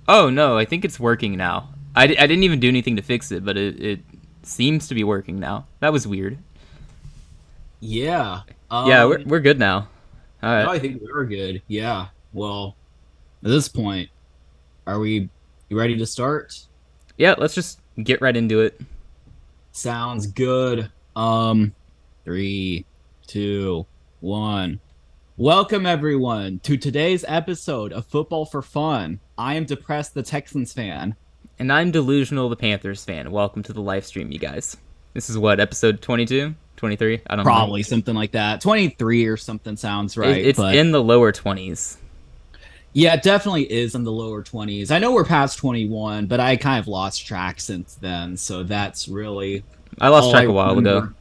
Oh no, I think it's working now. I didn't even do anything to fix it, but it seems to be working now. That was weird. Yeah. Yeah, we're good now. All No, right. I think we're good. Yeah. Well, at this point, are we you ready to start? Yeah, let's just get right into it. Sounds good. Three, two, one. Welcome everyone to today's episode of Football for Fun. I am Depressed the Texans fan. And I'm Delusional the Panthers fan. Welcome to the live stream, you guys. This is what, episode 22? 23? I don't know. Probably something like that. 23 or something sounds It, right, it's but in the lower 20s. yeah, it definitely is in the lower 20s. I know we're past 21, but I kind of lost track since then. So that's really I lost all I track a while ago. remember.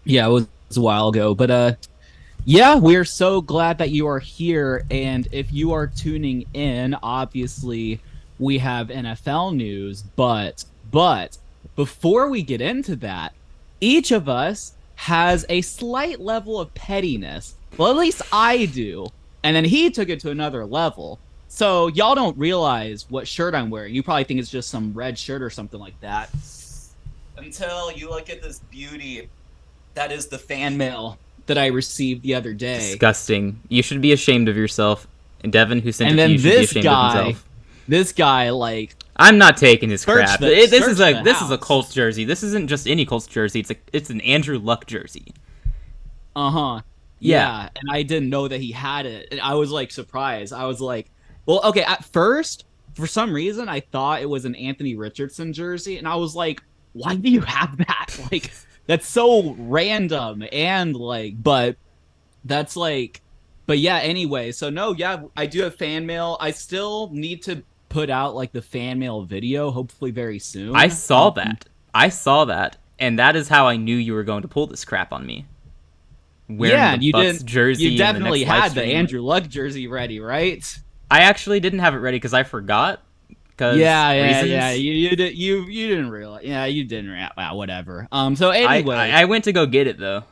Yeah, it was a while ago. But yeah, we're so glad that you are here. And if you are tuning in, obviously we have NFL news. But before we get into that, each of us has a slight level of pettiness. Well, at least I do. And then he took it to another level. So y'all don't realize what shirt I'm wearing. You probably think it's just some red shirt or something like that. Until you look at this beauty. That is the fan mail that I received the other day. Disgusting. You should be ashamed of yourself. And Devin, who sent And it to then you, should be this ashamed of guy, himself. like, I'm not taking his search crap. the- This search is the this is a house. Colts jersey. This isn't just any Colts jersey. It's an Andrew Luck jersey. uh-huh. Yeah. Yeah, and I didn't know that he had it. And I was like surprised. I was like, well, okay, at first, for some reason, I thought it was an Anthony Richardson jersey, and I was like, why do you have that? Like, that's so random and like, that's like, but yeah, anyway, so no, yeah, I do have fan mail. I still need to put out like the fan mail video, hopefully very soon. I saw that. I saw that, and that is how I knew you were going to pull this crap on me. Wearing Yeah, the and you Bucks didn't. jersey. You in the definitely next live had the stream. Andrew Luck jersey ready, right? I actually didn't have it ready because I forgot. Because Yeah. reasons. You didn't realize. Yeah, you didn't. Whatever. So I, anyway, I went to go get it though.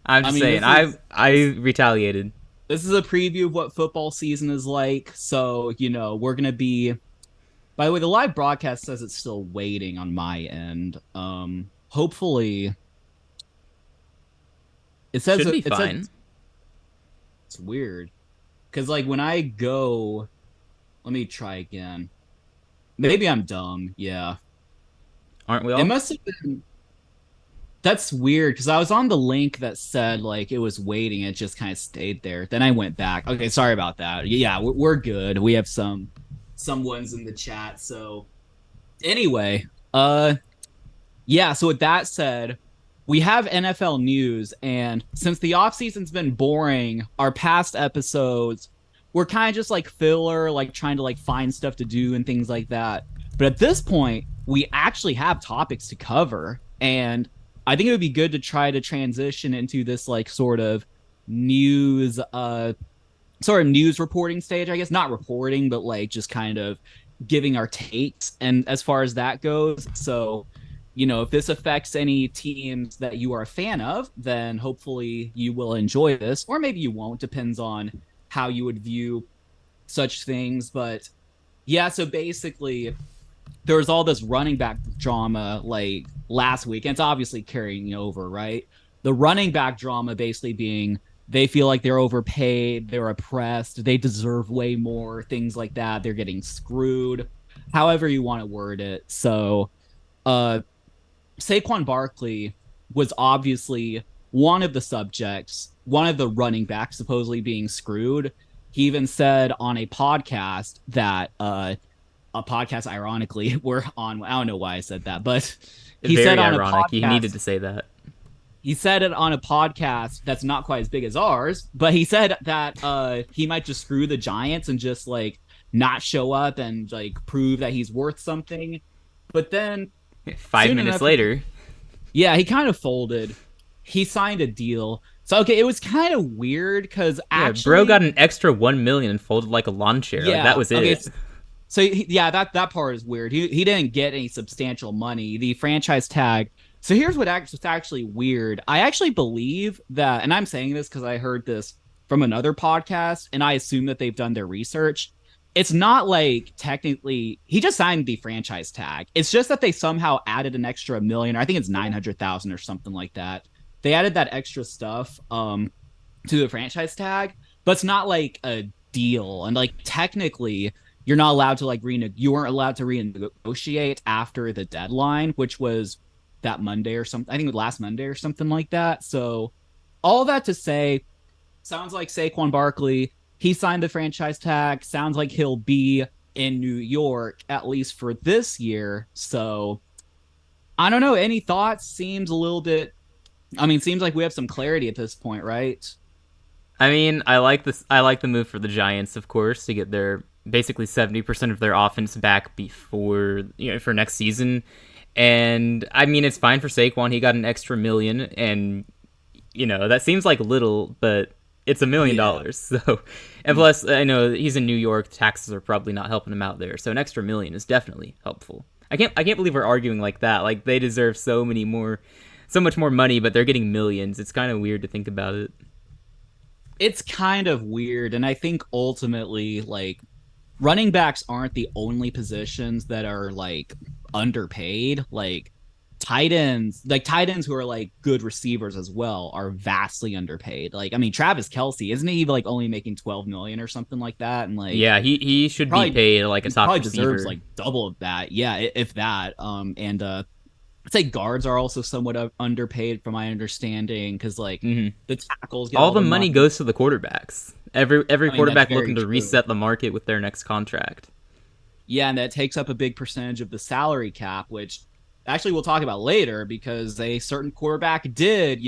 I'm I just mean, saying. I retaliated. this is a preview of what football season is like. So we're gonna be. By the way, the live broadcast says it's still waiting on my end. Hopefully, it says Should be it says fine. it's weird because like when I go, let me try again. Maybe I'm dumb. Yeah. Aren't we It all? must have been. That's weird because I was on the link that said like it was waiting. It just kind of stayed there. Then I went back. Okay, sorry about that. Yeah, we're good. We have some ones in the chat. So anyway, yeah. So with that said, we have NFL news, and since the off season's been boring, our past episodes were kind of just like filler, like trying to like find stuff to do and things like that. But at this point, we actually have topics to cover, and I think it would be good to try to transition into this like news sort of news reporting stage, I guess. Not reporting, but like just kind of giving our takes. And as far as that goes, so if this affects any teams that you are a fan of, then hopefully you will enjoy this, or maybe you won't, depends on how you would view such things. But yeah, so basically there was all this running back drama like last week, and it's obviously carrying over, right? The running back drama basically being they feel like they're overpaid, they're oppressed, they deserve way more, things like that. They're getting screwed, however you want to word it. So Saquon Barkley was obviously one of the subjects, one of the running backs supposedly being screwed. He even said on a podcast that a podcast, ironically, we're on. I don't know why I said that, but he Very said on a ironic. You needed podcast. to say that. He said it on a podcast that's not quite as big as ours, but he said that he might just screw the Giants and just like not show up and like prove that he's worth something. But then 5 minutes enough, later. yeah, he kind of folded. He signed a deal. So okay, it was kind of weird because Yeah, actually, bro got an extra 1 million and folded like a lawn chair. Like, that was it. Okay, so yeah, that part is weird. He didn't get any substantial money. The franchise tag. So here's what's actually weird. I actually believe that, and I'm saying this because I heard this from another podcast, and I assume that they've done their research. it's not like technically he just signed the franchise tag. It's just that they somehow added an extra million. I think it's 900,000 or something like that. They added that extra stuff to the franchise tag, but it's not like a deal. And like technically, you're not allowed to like you weren't allowed to renegotiate after the deadline, which was that Monday or something. I think it was last Monday or something like that. So all that to say, sounds like Saquon Barkley, he signed the franchise tag. Sounds like he'll be in New York at least for this year. So I don't know. Any thoughts? Seems a little bit. I mean, seems like we have some clarity at this point, right? I mean, I like this. I like the move for the Giants, of course, to get their basically 70% of their offense back before for next season. And I mean, it's fine for Saquon. He got an extra million, and that seems like little, but it's $1 million. So, and plus, I know he's in New York. Taxes are probably not helping him out there. So an extra million is definitely helpful. I can't believe we're arguing like that. Like they deserve so much more money, but they're getting millions. It's kind of weird to think about it. It's kind of weird, and I think ultimately, like, running backs aren't the only positions that are like underpaid. Like tight ends who are like good receivers as well are vastly underpaid. Like, I mean, Travis Kelce, isn't he like only making 12 million or something like that? And like, yeah, he should be paid like a top probably receiver. Deserves like double of that. Yeah, if that. And I'd say guards are also somewhat underpaid from my understanding because like the tackles get all the money goes to the quarterbacks. Every quarterback looking to true. Reset the market with their next contract. Yeah, and that takes up a big percentage of the salary cap, which actually we'll talk about later because a certain quarterback did,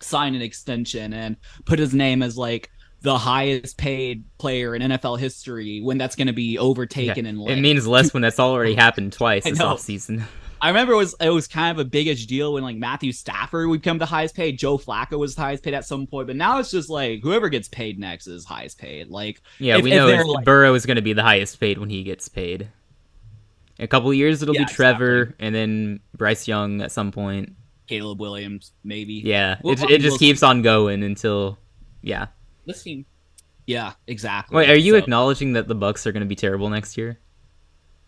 sign an extension and put his name as like the highest paid player in NFL history when that's going to be overtaken in like it means less when that's already happened twice this offseason. I remember it was kind of a big-ish deal when like Matthew Stafford would become the highest paid. Joe Flacco was the highest paid at some point, but now it's just like whoever gets paid next is highest paid. Like, yeah, we know Burrow is going to be the highest paid when he gets paid. In a couple of years, it'll be Trevor, and then Bryce Young at some point. Caleb Williams, maybe. Yeah, it just keeps on going until, This team. Yeah, exactly. Wait, are you acknowledging that the Bucks are going to be terrible next year?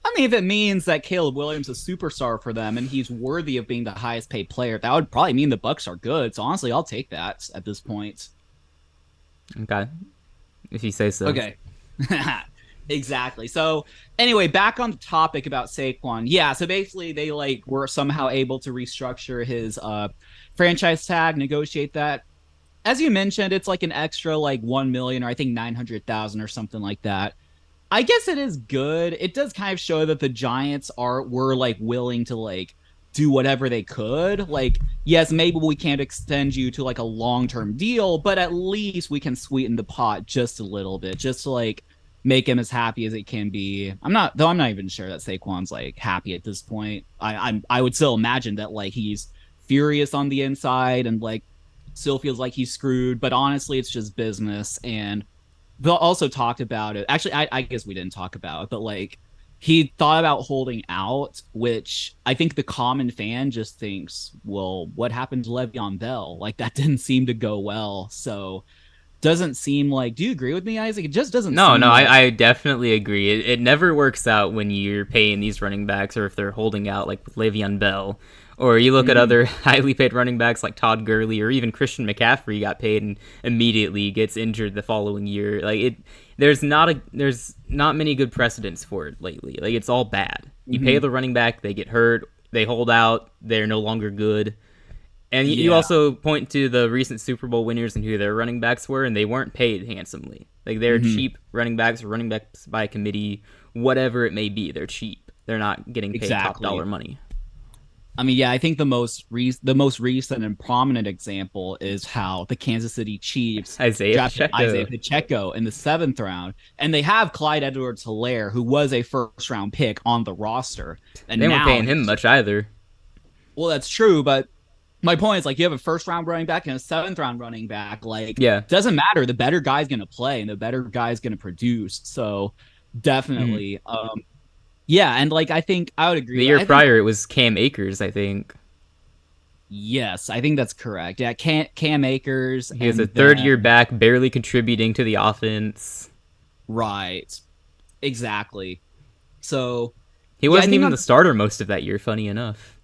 I mean, if it means that Caleb Williams is a superstar for them and he's worthy of being the highest paid player, that would probably mean the Bucks are good. So honestly, I'll take that at this point. Okay, if you say so. Okay. Exactly. So anyway, back on the topic about Saquon. Yeah, so basically they like were somehow able to restructure his franchise tag, negotiate that. As you mentioned, it's like an extra like 1 million or I think 900,000 or something like that. I guess it is good. It does kind of show that the Giants were like willing to like do whatever they could. Like, yes, maybe we can't extend you to like a long-term deal, but at least we can sweeten the pot just a little bit, just to like make him as happy as it can be. I'm not even sure that Saquon's like happy at this point. I would still imagine that like he's furious on the inside and like still feels like he's screwed, but honestly it's just business. And Bill also talked about it. Actually, I guess we didn't talk about it, but like he thought about holding out, which I think the common fan just thinks, well, what happened to Le'Veon Bell? Like that didn't seem to go well. So doesn't seem like, do you agree with me, Isaac? It just doesn't No, seem like... I definitely agree. It never works out when you're paying these running backs or if they're holding out like with Le'Veon Bell. Or you look at other highly paid running backs like Todd Gurley or even Christian McCaffrey got paid and immediately gets injured the following year. Like there's not many good precedents for it lately. Like it's all bad. You pay the running back, they get hurt, they hold out, they're no longer good. And you also point to the recent Super Bowl winners and who their running backs were, and they weren't paid handsomely. Like they're cheap running backs or running backs by committee, whatever it may be. They're cheap. They're not getting paid top dollar money. I mean, yeah, I think the most recent and prominent example is how the Kansas City Chiefs drafted Isaiah Pacheco in the 7th round, and they have Clyde Edwards-Helaire, who was a first-round pick on the roster. And they weren't paying him much either. Well, that's true, but my point is, like, you have a first-round running back and a 7th-round running back. Like, doesn't matter. The better guy's going to play, and the better guy's going to produce. So, definitely. Yeah, and like I think I would agree. The year prior, it was Cam Akers, I think. Yes, I think that's correct. Yeah, Cam Akers. He was a third year back, barely contributing to the offense. Right. exactly. So He yeah, I wasn't think even on the starter most of that year, funny enough.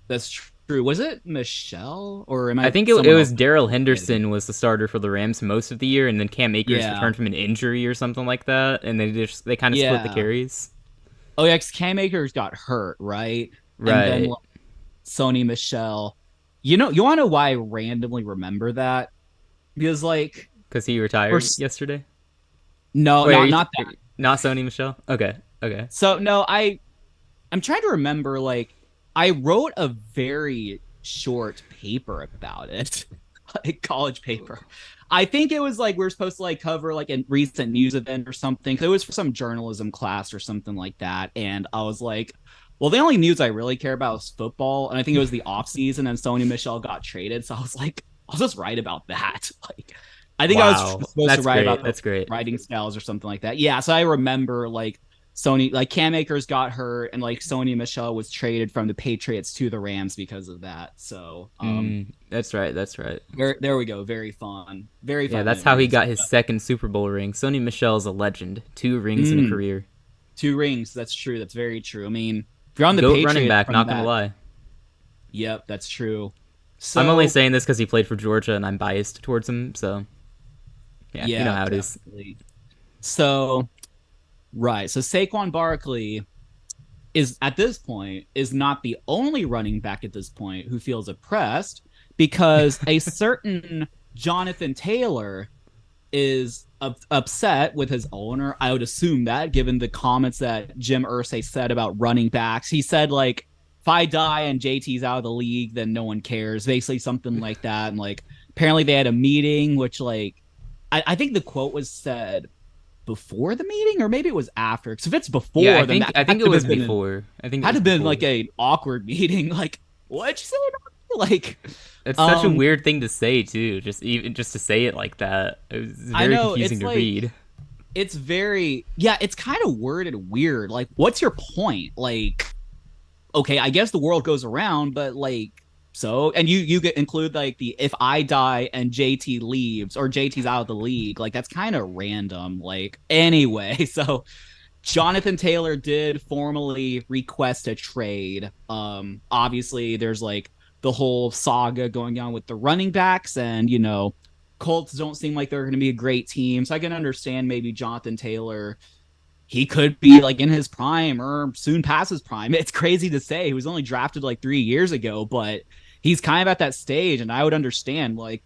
that's true. Was it Michelle or am I I think it someone else? was Daryl Forgetting? Henderson was the starter for the Rams most of the year, and then Cam Akers Yeah, returned from an injury or something like that, and they kind of split the yeah. carries. Oh yeah, 'cause Cam Akers got hurt, right? And then Right, like, Sony Michelle. You want to know why I randomly remember that? Because like, because he for retired yesterday. no, Wait, not are that. you not Sony Michelle? Okay, okay. So no, I'm trying to remember. Like, I wrote a very short paper about it, like college paper. I think it was like we were supposed to like cover like a recent news event or something. It was for some journalism class or something like that, and I was like, well, the only news I really care about is football, and I think it was the off season, and Sony Michelle got traded, so I was like, I'll just write about that. Like, I think I was Wow, supposed to that's write about great. the That's great. writing styles or something like that. Yeah, so I remember like Sony, like Cam Akers got hurt, and like Sony Michelle was traded from the Patriots to the Rams because of that. So, That's right. That's right. there we go. Very Yeah, fun that's how he memories. got his second Super Bowl ring. Sony Michel's a legend. 2 rings in a Mm, career. 2 rings. That's true. That's very true. I mean, if you're on the Goat running Patriots back. from Not gonna that, lie. yep, that's true. I'm only So, saying this because he played for Georgia, and I'm biased towards him. So yeah, you know yeah, how it is. definitely. So, right. So Saquon Barkley is at this point is not the only running back at this point who feels oppressed because a certain Jonathan Taylor is upset with his owner. I would assume that given the comments that Jim Irsay said about running backs. He said like if I die and JT's out of the league, then no one cares. Basically something like that. And like apparently they had a meeting, which like I think the quote was said before the meeting, or maybe it was after. Because if it's Yeah, before, then that I had think it to was have been before. I think it had to was have been before. like a awkward meeting. Like, what'd you say? Like, It's such a um, weird thing to say too. Just to say it like that. It was I very know confusing it's to like read. it's very yeah, it's kind of worded weird. Like, what's your point? Like, okay, I guess the world goes around, but like, so and you get include like the if I die and JT leaves or JT's out of the league, like that's kind of random. Like, anyway, so Jonathan Taylor did formally request a trade. Obviously, there's like the whole saga going on with the running backs, and Colts don't seem like they're going to be a great team. So I can understand maybe Jonathan Taylor. He could be like in his prime or soon past his prime. It's crazy to say. He was only drafted like 3 years ago, but he's kind of at that stage, and I would understand like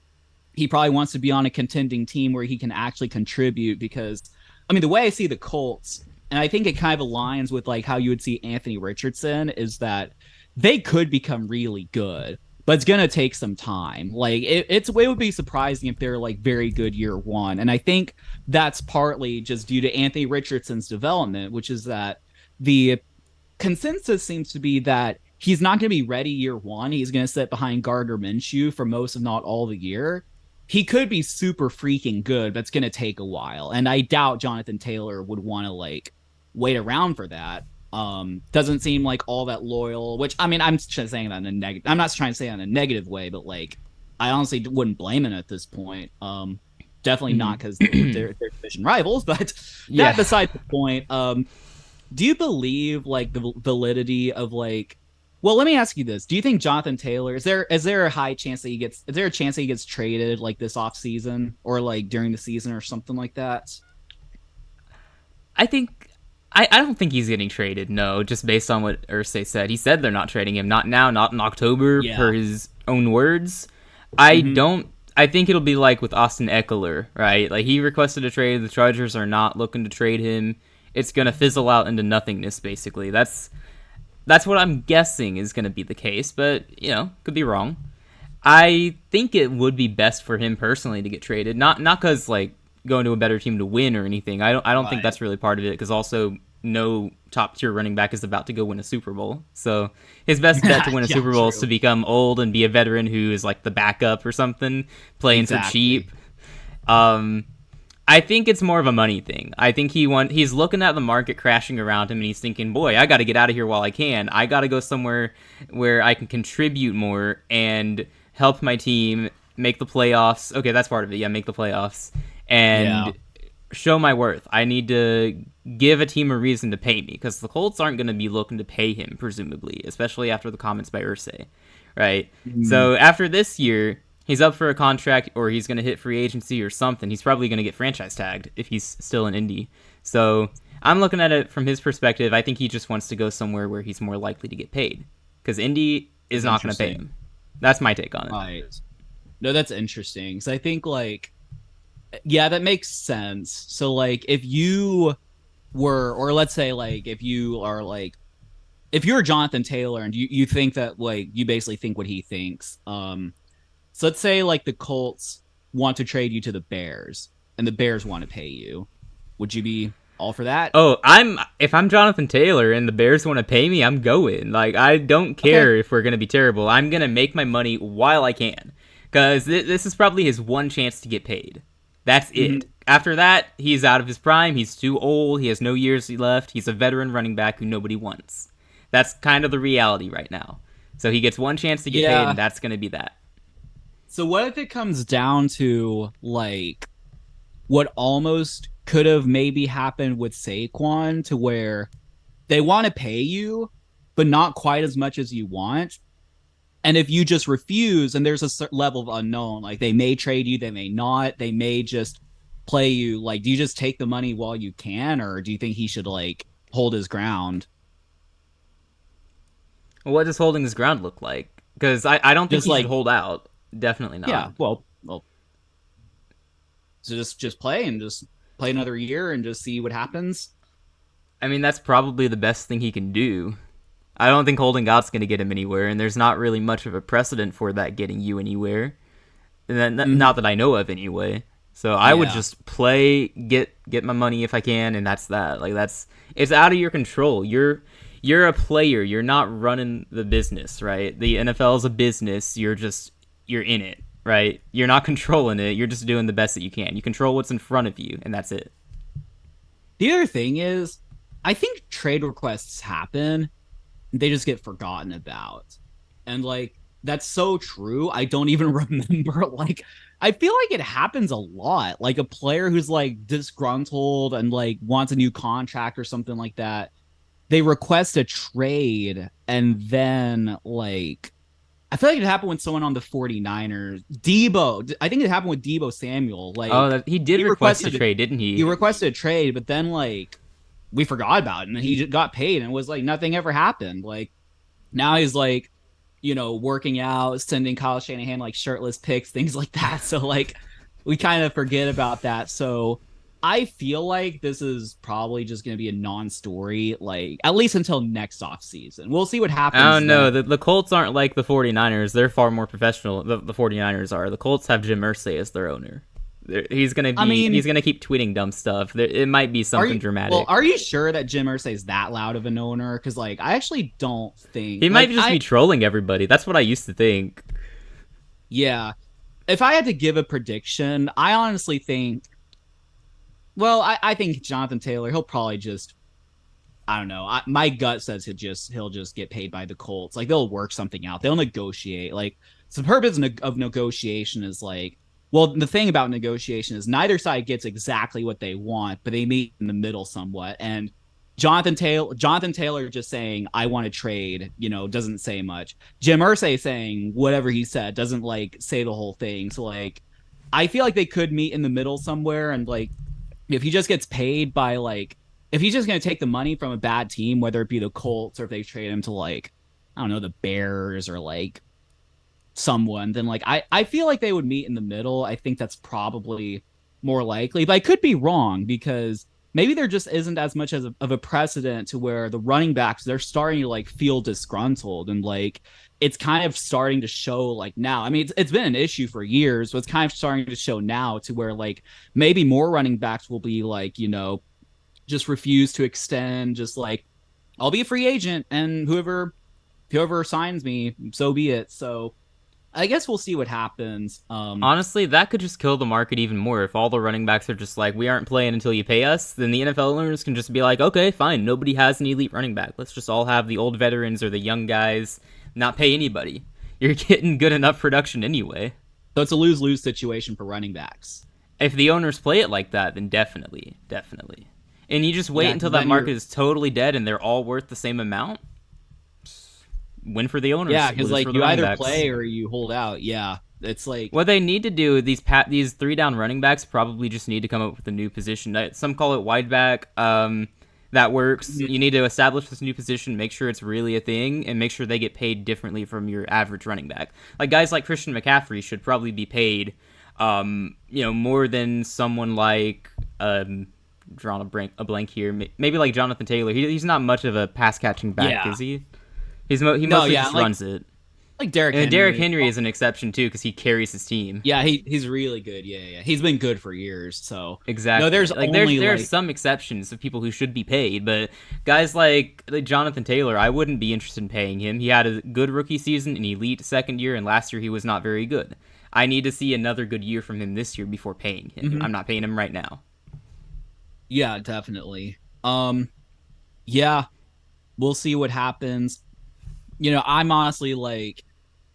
he probably wants to be on a contending team where he can actually contribute because I mean the way I see the Colts and I think it kind of aligns with like how you would see Anthony Richardson is that they could become really good but it's going to take some time like it would be surprising if they're like very good year one and I think that's partly just due to Anthony Richardson's development which is that the consensus seems to be that he's not going to be ready year one. He's going to sit behind Gardner Minshew for most, if not all, the year. He could be super freaking good, but it's going to take a while. And I doubt Jonathan Taylor would want to like wait around for that. Doesn't seem like all that loyal, which I mean, I'm just saying that in a negative, I'm not trying to say that in a negative way, but like, I honestly wouldn't blame him at this point. Definitely not because they're division rivals, but that Yeah, beside the point. Do you believe like the validity of like well let me ask you this do you think Jonathan Taylor is there a high chance that he gets is there a chance that he gets traded like this off season or like during the season or something like that? I think I don't think he's getting traded. No, just based on what Ursay said. He said they're not trading him. Not now. Not in October, Yeah. per his own words. I Mm-hmm. don't. I think it'll be like with Austin Eckler, right? Like he requested a trade. The Chargers are not looking to trade him. It's gonna fizzle out into nothingness. Basically, that's what I'm guessing is gonna be the case. But could be wrong. I think it would be best for him personally to get traded. Not because like going to a better team to win or anything. I don't think Right. that's really part of it. Because also no top tier running back is about to go win a Super Bowl. So his best bet to win a Yeah, Super Bowl is to true. become old and be a veteran who is like the backup or something, playing for Exactly. cheap. Um, I think it's more of a money thing. I think he's looking at the market crashing around him and he's thinking, "Boy, I got to get out of here while I can. I got to go somewhere where I can contribute more and help my team make the playoffs." Okay, that's part of it. Yeah, make the playoffs. Yeah. And show my worth. I need to give a team a reason to pay me because the Colts aren't going to be looking to pay him, presumably, especially after the comments by Ursay, right? Mm, So after this year, he's up for a contract or he's going to hit free agency or something. He's probably going to get franchise tagged if he's still in Indy. So I'm looking at it from his perspective. I think he just wants to go somewhere where he's more likely to get paid because Indy is that's not going to pay interesting. him. That's my take on it. Right. No, that's interesting. So I think like yeah, that makes sense. So like if you were or let's say like if you are like if you're Jonathan Taylor and you think that like you basically think what he thinks, so let's say like the Colts want to trade you to the Bears and the Bears want to pay you. Would you be all for that? Oh, if I'm Jonathan Taylor and the Bears want to pay me, I'm going. Like I don't Okay. care if we're gonna be terrible. I'm gonna make my money while I can, because this is probably his one chance to get paid. That's Mm-hmm. it. After that, he's out of his prime. He's too old. He has no years left. He's a veteran running back who nobody wants. That's kind of the reality right now. So he gets one chance to get paid, Yeah. and that's gonna be that. So what if it comes down to like what almost could have maybe happened with Saquon to where they want to pay you, but not quite as much as you want. And if you just refuse, and there's a certain level of unknown, like they may trade you, they may not, they may just play you. Like, do you just take the money while you can, or do you think he should like hold his ground? What does holding his ground look like? Because I don't think Just he should like, hold out. Definitely not. yeah, well, so just play and just play another year and just see what happens. I mean, that's probably the best thing he can do. I don't think holding out's going to get him anywhere, and there's not really much of a precedent for that getting you anywhere. And then, Mm-hmm. not that I know of anyway. So I would Yeah. just play, get my money if I can, and that's that. Like that's it's out of your control. You're a player. You're not running the business, right? The NFL is a business. You're in it, right? You're not controlling it. You're just doing the best that you can. You control what's in front of you, and that's it. The other thing is, I think trade requests happen, they just get forgotten about. And like that's so true. I don't even remember like I feel like it happens a lot. Like a player who's like disgruntled and like wants a new contract or something like that. They request a trade and then like I feel like it happened with someone on the 49ers. Debo. I think it happened with Debo Samuel. Oh, Like he did he request a requested trade, didn't he he? requested a trade, but then like we forgot about it and he got paid and it was like nothing ever happened. Like now he's like, working out, sending Kyle Shanahan like shirtless pics, things like that. So like we kind of forget about that. So I feel like this is probably just going to be a non-story, like at least until next off season. We'll see what I happens don't then. know. The Colts aren't like the 49ers. They're far more professional. The 49ers are. The Colts have Jim Irsay as their owner. I mean, He's gonna keep tweeting dumb stuff. It might be are something you well? dramatic. Are you sure that Jim Irsay is that loud of an owner? Because like I actually don't think He might like just be trolling everybody. That's what I used to think. yeah. If I had to give a prediction, I honestly think well, I think Jonathan Taylor, he'll probably just I don't know. My gut says he'll just get paid by the Colts. Like they'll work something out. They'll negotiate. Like so the purpose of negotiation is like, well, the thing about negotiation is neither side gets exactly what they want, but they meet in the middle somewhat. And Jonathan Taylor just saying I want to trade, doesn't say much. Jim Irsay saying whatever he said doesn't like say the whole thing. So like, I feel like they could meet in the middle somewhere, and like if he just gets paid by like if he's just going to take the money from a bad team, whether it be the Colts or if they trade him to like, I don't know, the Bears or like someone, then like I feel like they would meet in the middle. I think that's probably more likely, but I could be wrong because maybe there just isn't as much of a precedent to where the running backs, they're starting to like feel disgruntled and like it's kind of starting to show like now. I mean, it's been an issue for years, but it's kind of starting to show now to where like maybe more running backs will be like, just refuse to extend, just like I'll be a free agent and whoever signs me, so be it. So I guess we'll see what happens. Honestly, that could just kill the market even more. If all the running backs are just like, we aren't playing until you pay us, then the NFL owners can just be like, okay, fine, nobody has an elite running back. Let's just all have the old veterans or the young guys not pay anybody. You're getting good enough production anyway. So it's a lose-lose situation for running backs. If the owners play it like that, then definitely, definitely. And you just wait Yeah, until 'cause that then market you're is totally dead and they're all worth the same amount. Win for the yeah, owners, because lose like for the you running either backs. play or you hold out. Yeah, it's like What they need to do, these 3 down running backs probably just need to come up with a new position. Some call it wide back. That works. mhm, You need to establish this new position, make sure it's really a thing, and make sure they get paid differently from your average running back. Like guys like Christian McCaffrey should probably be paid, more than someone like drawing a blank here. Maybe like Jonathan Taylor. He's not much of a pass catching back, yeah, is he? He no, mostly yeah, just runs it. like Derrick And Derrick Henry. Henry is an exception too because he carries his team. Yeah, he's really good. Yeah, yeah, he's been good for years. So no, Exactly. there's Like only there's like some exceptions of people who should be paid, but guys like Jonathan Taylor, I wouldn't be interested in paying him. He had a good rookie season, an elite second year, and last year he was not very good. I need to see another good year from him this year before paying him. mhm, I'm not paying him right now. yeah, definitely. Yeah, we'll see what happens. I'm honestly like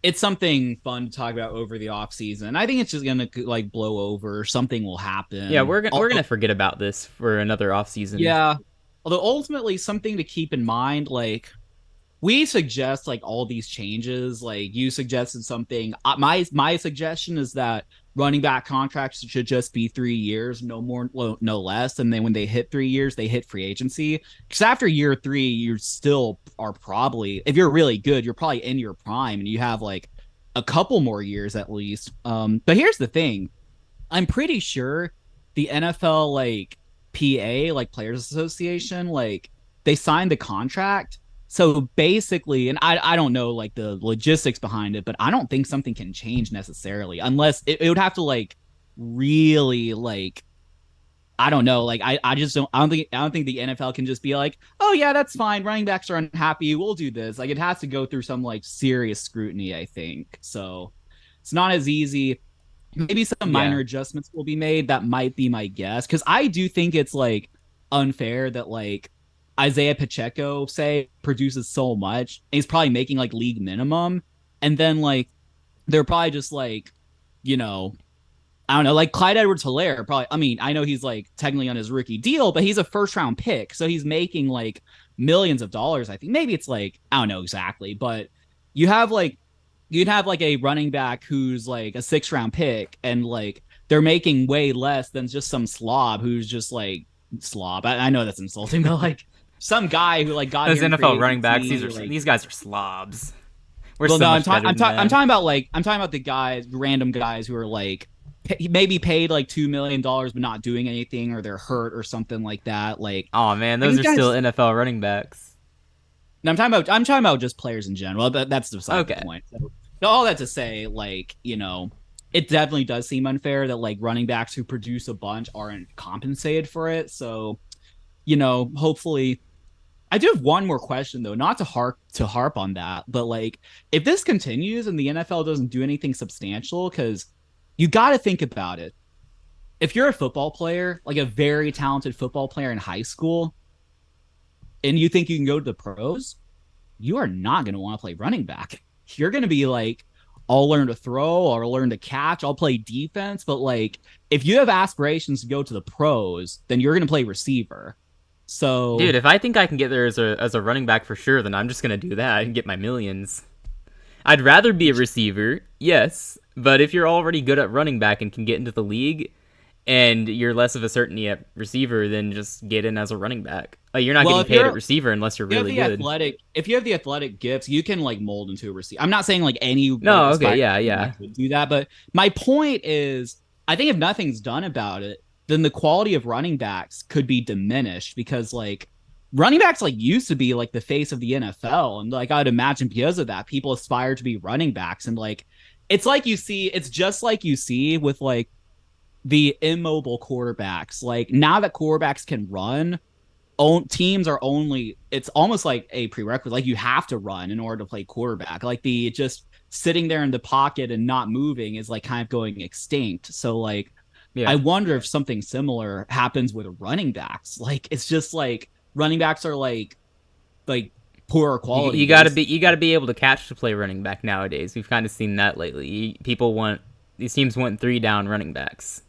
it's something fun to talk about over the off season. I think it's just gonna like blow over. Something will Yeah, happen. we're gonna forget about this for another off season. Yeah. Although ultimately something to keep in mind, like we suggest like all these changes. Like you suggested something. My suggestion is that running back contracts should just be 3 years, no more, no less. And then when they hit 3 years, they hit free agency. Because after year three, you still are probably, if you're really good, you're probably in your prime, and you have like a couple more years at least. But here's the thing: I'm pretty sure the NFL like PA like Players Association like they signed the contract. So basically, and I don't know like the logistics behind it, but I don't think something can change necessarily unless it would have to like really like I don't know like I just don't think the NFL can just be like, oh yeah, that's fine, running backs are unhappy, we'll do this. Like it has to go through some like serious scrutiny, I think. So it's not as easy. Maybe some minor Yeah. adjustments will be made. That might be my guess. Because I do think it's like unfair that like Isaiah Pacheco, say, produces so much. And he's probably making like league minimum. And then like they're probably just like, you know, I don't know, like Clyde Edwards-Helaire probably. I mean, I know he's like technically on his rookie deal, but he's a first round pick. So he's making like millions of dollars, I think. Maybe it's like, I don't know exactly, but you have like you'd have like a running back who's like a 6th round pick, and like they're making way less than just some slob who's just like slob. I know that's insulting, but like some guy who like got Those here in NFL free running backs, agency, like, these guys are slobs. We're well, so no, much better than I'm that. talking about like I'm talking about the guys, random guys who are like maybe paid like $2 million but not doing anything, or they're hurt or something like that. Oh man, Like those these are still guys. NFL running backs. No, I'm talking about just players in general. But that's beside the Okay. point. So all that to say, like it definitely does seem unfair that like running backs who produce a bunch aren't compensated for it. So hopefully. I do have one more question though, not to harp on that, but like if this continues and the NFL doesn't do anything substantial, because you got to think about it. If you're a football player, like a very talented football player in high school, and you think you can go to the pros, you are not going to want to play running back. You're going to be like, I'll learn to throw or learn to catch. I'll play defense. But like, if you have aspirations to go to the pros, then you're going to play receiver. Dude, So, if I think I can get there as a running back for sure, then I'm just gonna do that and get my millions. I'd rather be a receiver, yes, but if you're already good at running back and can get into the league, and you're less of a certainty at receiver, then just get in as a running back. Like you're not well, getting if paid at you're receiver unless you're you have really the good. athletic, if you have the athletic gifts, you can like mold into a receiver. I'm not saying like any like No, okay, aspiring yeah, running yeah. back would do that, but my point is, I think if nothing's done about it, then the quality of running backs could be diminished, because like running backs like used to be like the face of the NFL, and like I'd imagine because of that, people aspire to be running backs, and like it's just like you see with like the immobile quarterbacks. Like now that quarterbacks can run, teams are only it's almost like a prerequisite. Like you have to run in order to play quarterback. Like the just sitting there in the pocket and not moving is like kind of going extinct. So like I Yeah. wonder if something similar happens with running backs. Like it's just like running backs are like poorer You, quality you gotta based. be you gotta be able to catch to play running back nowadays. We've kind of seen that lately. People want these teams want 3 down running backs.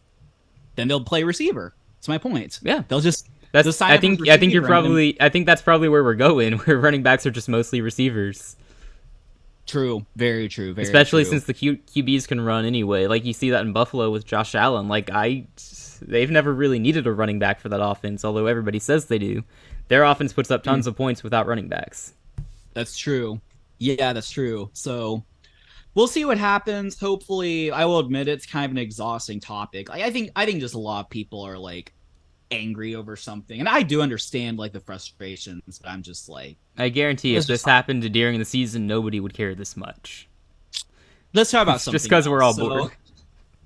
then they'll play receiver. That's my point. Yeah. They'll That's sign up as I think you're receiver and then probably I think that's probably where we're going, where running backs are just mostly receivers. true, very true, very Especially true. since the QBs can run anyway. Like you see that in Buffalo with Josh Allen. They've never really needed a running back for that offense, although everybody says they do. Their offense puts up tons of points without running backs. That's true. Yeah, that's true. So we'll see what happens. Hopefully, I will admit it's kind of an exhausting topic. Like I think just a lot of people are like angry over something, and I do understand like the frustrations. But I'm just like, I guarantee if this happened during the season, nobody would care this much. let's talk about something Just because we're all else. bored.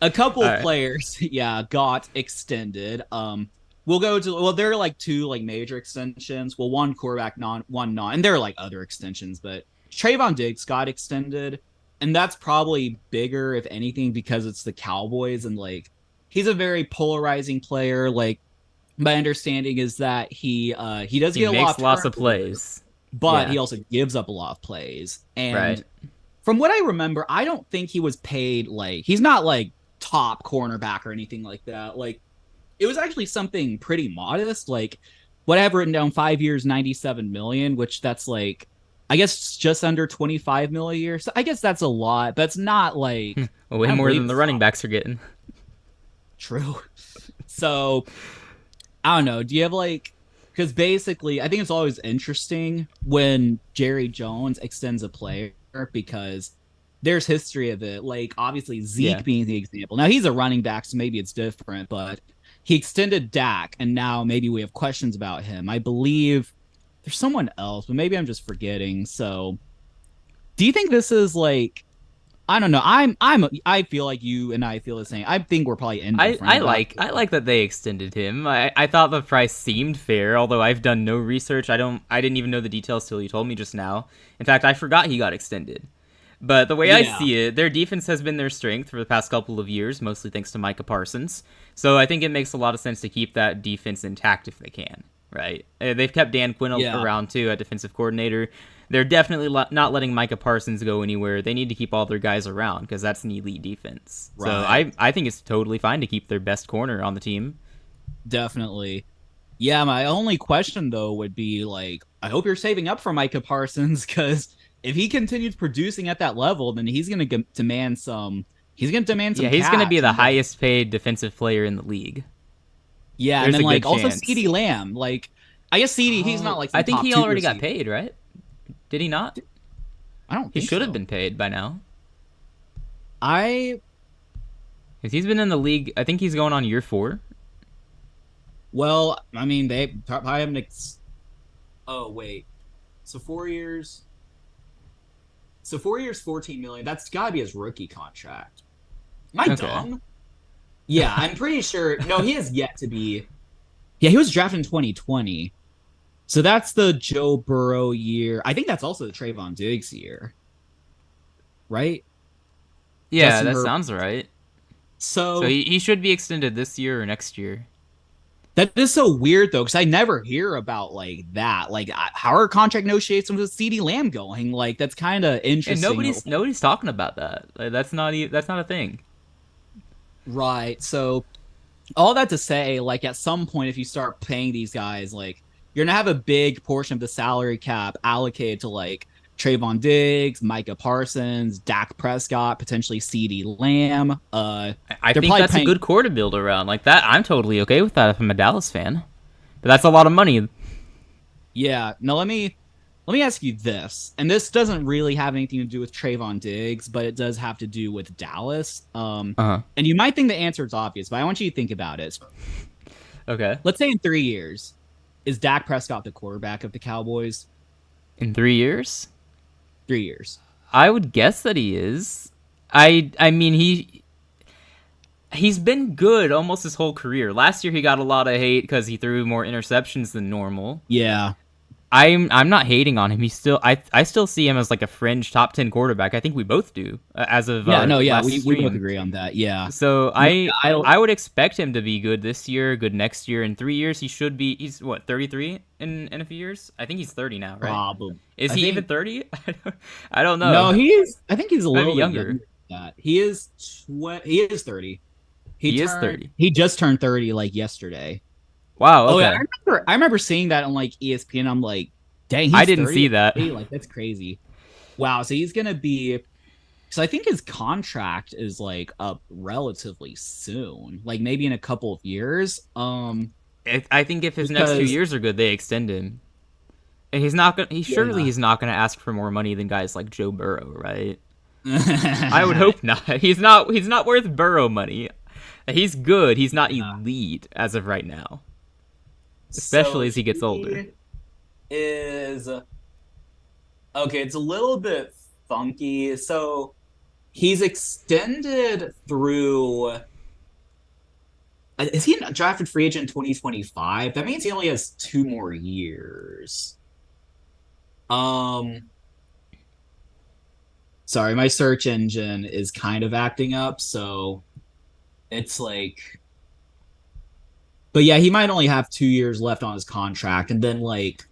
A couple All of right. players, yeah, got extended. We'll go to there are like two like major extensions. Well, one quarterback, one non, and there are like other extensions, but Trayvon Diggs got extended, and that's probably bigger if anything because it's the Cowboys and like he's a very polarizing player. Like my understanding is that he does He get a lot makes of lots of turnovers, plays. but Yeah. he also gives up a lot of plays. And Right. from what I remember, I don't think he was paid like he's not like top cornerback or anything like that. Like it was actually something pretty modest. Like what I've written down 5 years, 97 million, which that's like I guess just under 25 million a year. So I guess that's a lot, but it's not like Way I don't more believe than the it's running not backs are getting. true. So I don't know. Do you have like because basically I think it's always interesting when Jerry Jones extends a player because there's history of it. Like obviously Yeah. Zeke being the example. Now he's a running back, so maybe it's different, but he extended Dak, and now maybe we have questions about him. I believe there's someone else, but maybe I'm just forgetting. So do you think this is like I don't know. I feel like you and I feel the same. I think we're probably indifferent. I like that they extended him. I thought the price seemed fair, although I've done no research. I didn't even know the details till you told me just now. In fact, I forgot he got extended. But the way I Yeah. see it, their defense has been their strength for the past couple of years, mostly thanks to Micah Parsons. So I think it makes a lot of sense to keep that defense intact if they can, right? They've kept Dan Quinn Yeah. around too at defensive coordinator. They're definitely not letting Micah Parsons go anywhere. They need to keep all their guys around because that's an elite defense. So Right. I think it's totally fine to keep their best corner on the team. Definitely. Yeah, my only question though would be like, I hope you're saving up for Micah Parsons because if he continues producing at that level, then he's gonna demand some. He's gonna demand some. Yeah, he's going to be cash. the highest paid defensive player in the league. Yeah, and There's then a like good also chance. CeeDee Lamb. Like, I guess CeeDee, he's not like some I think top he two already got receiver. paid, right? Did he not? I don't. He Think should have so. been paid by now. I 'Cause he's been in the league. I think he's going on year 4. well, I mean they probably haven't. Oh wait, so 4 years. So 4 years, 14 million. That's got to be his rookie contract. Am I Okay. dumb? Yeah, I'm pretty sure. No, he has yet to be. Yeah, he was drafted in 2020. So that's the Joe Burrow year. I think that's also the Trayvon Diggs year. Right? Yeah, Justin that Herbert. sounds right. So So he should be extended this year or next year. that is so weird though, because I never hear about like that. Like how are contract negotiations with CeeDee Lamb going? Like that's kind of And interesting. nobody's talking about that. Like, that's not a thing. Right. So all that to say, like at some point, if you start paying these guys, like you're gonna have a big portion of the salary cap allocated to like Trayvon Diggs, Micah Parsons, Dak Prescott, potentially CeeDee Lamb. I They're think probably that's a paying- good core to build around. Like that, I'm totally okay with that if I'm a Dallas fan. But that's a lot of money. Yeah. Now let me ask you this, and this doesn't really have anything to do with Trayvon Diggs, but it does have to do with Dallas. Uh-huh. And you might think the answer is obvious, but I want you to think about it. Okay. Let's say in 3 years, is Dak Prescott the quarterback of the Cowboys? In 3 years? 3 years. I would guess that he is. I mean he's been good almost his whole career. Last year he got a lot of hate because he threw more interceptions than normal. Yeah. I'm not hating on him. He's still I still see him as like a fringe top 10 quarterback. I think we both do as of Yeah, no, yeah, last we stream. both agree on that. Yeah. So I don't- I would expect him to be good this year, good next year. In 3 years he should be. He's what 33 in a few years. I think he's 30 now, right? Probably. Is I he think- even 30? I don't know. No, he is. I think he's a Maybe little bit younger. younger than that. He is. He is 30. He is 30. He just turned 30 like yesterday. Wow, Oh yeah, okay. I remember seeing that on like ESPN. I'm like, dang, I he's didn't 30 see that. already? Like that's crazy. Wow, so he's gonna be so I think his contract is like up relatively soon, like maybe in a couple of years. I think if his next two Because years are good, they extend him. And he's not gonna. He surely yeah. he's not gonna ask for more money than guys like Joe Burrow, right? I would Yeah. hope not. He's not. He's not worth Burrow money. He's good. He's not elite as of right now, So especially as he gets older. he is okay, it's a little bit funky. So he's extended through is he a drafted free agent in 2025? That means he only has 2 more years. Um sorry, my search engine is kind of acting up, so it's like but yeah, he might only have 2 years left on his contract, and then like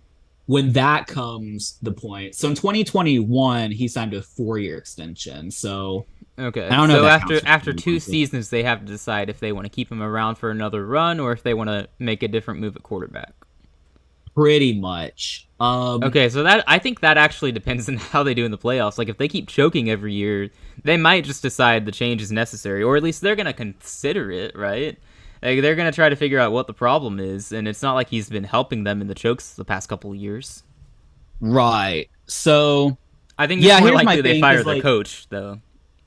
when that comes the point. So in 2021, he signed a 4 year extension. So I Okay, don't know if so that counts for after 2 2022. seasons, they have to decide if they want to keep him around for another run or if they want to make a different move at quarterback. Pretty much. Okay, so that I think that actually depends on how they do in the playoffs. Like if they keep choking every year, they might just decide the change is necessary, or at least they're gonna consider it, right? Like they're gonna try to figure out what the problem is, and it's not like he's been helping them in the chokes the past couple of years. Right. So I think it's yeah, more here's my likely they thing fire is their like coach, though,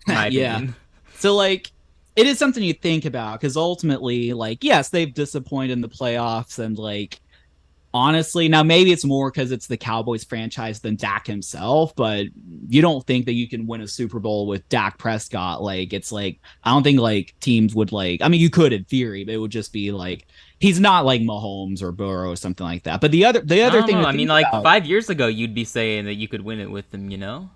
in my yeah. opinion. So like it is something you think about because ultimately, like, yes, they've disappointed in the playoffs and like honestly, now maybe it's more because it's the Cowboys franchise than Dak himself, but you don't think that you can win a Super Bowl with Dak Prescott. Like, it's like, I don't think like teams would like, I mean, you could in theory, but it would just be like, he's not like Mahomes or Burrow or something like that. But the I other don't thing know. to I mean, think like about 5 years ago, you'd be saying that you could win it with them, you know?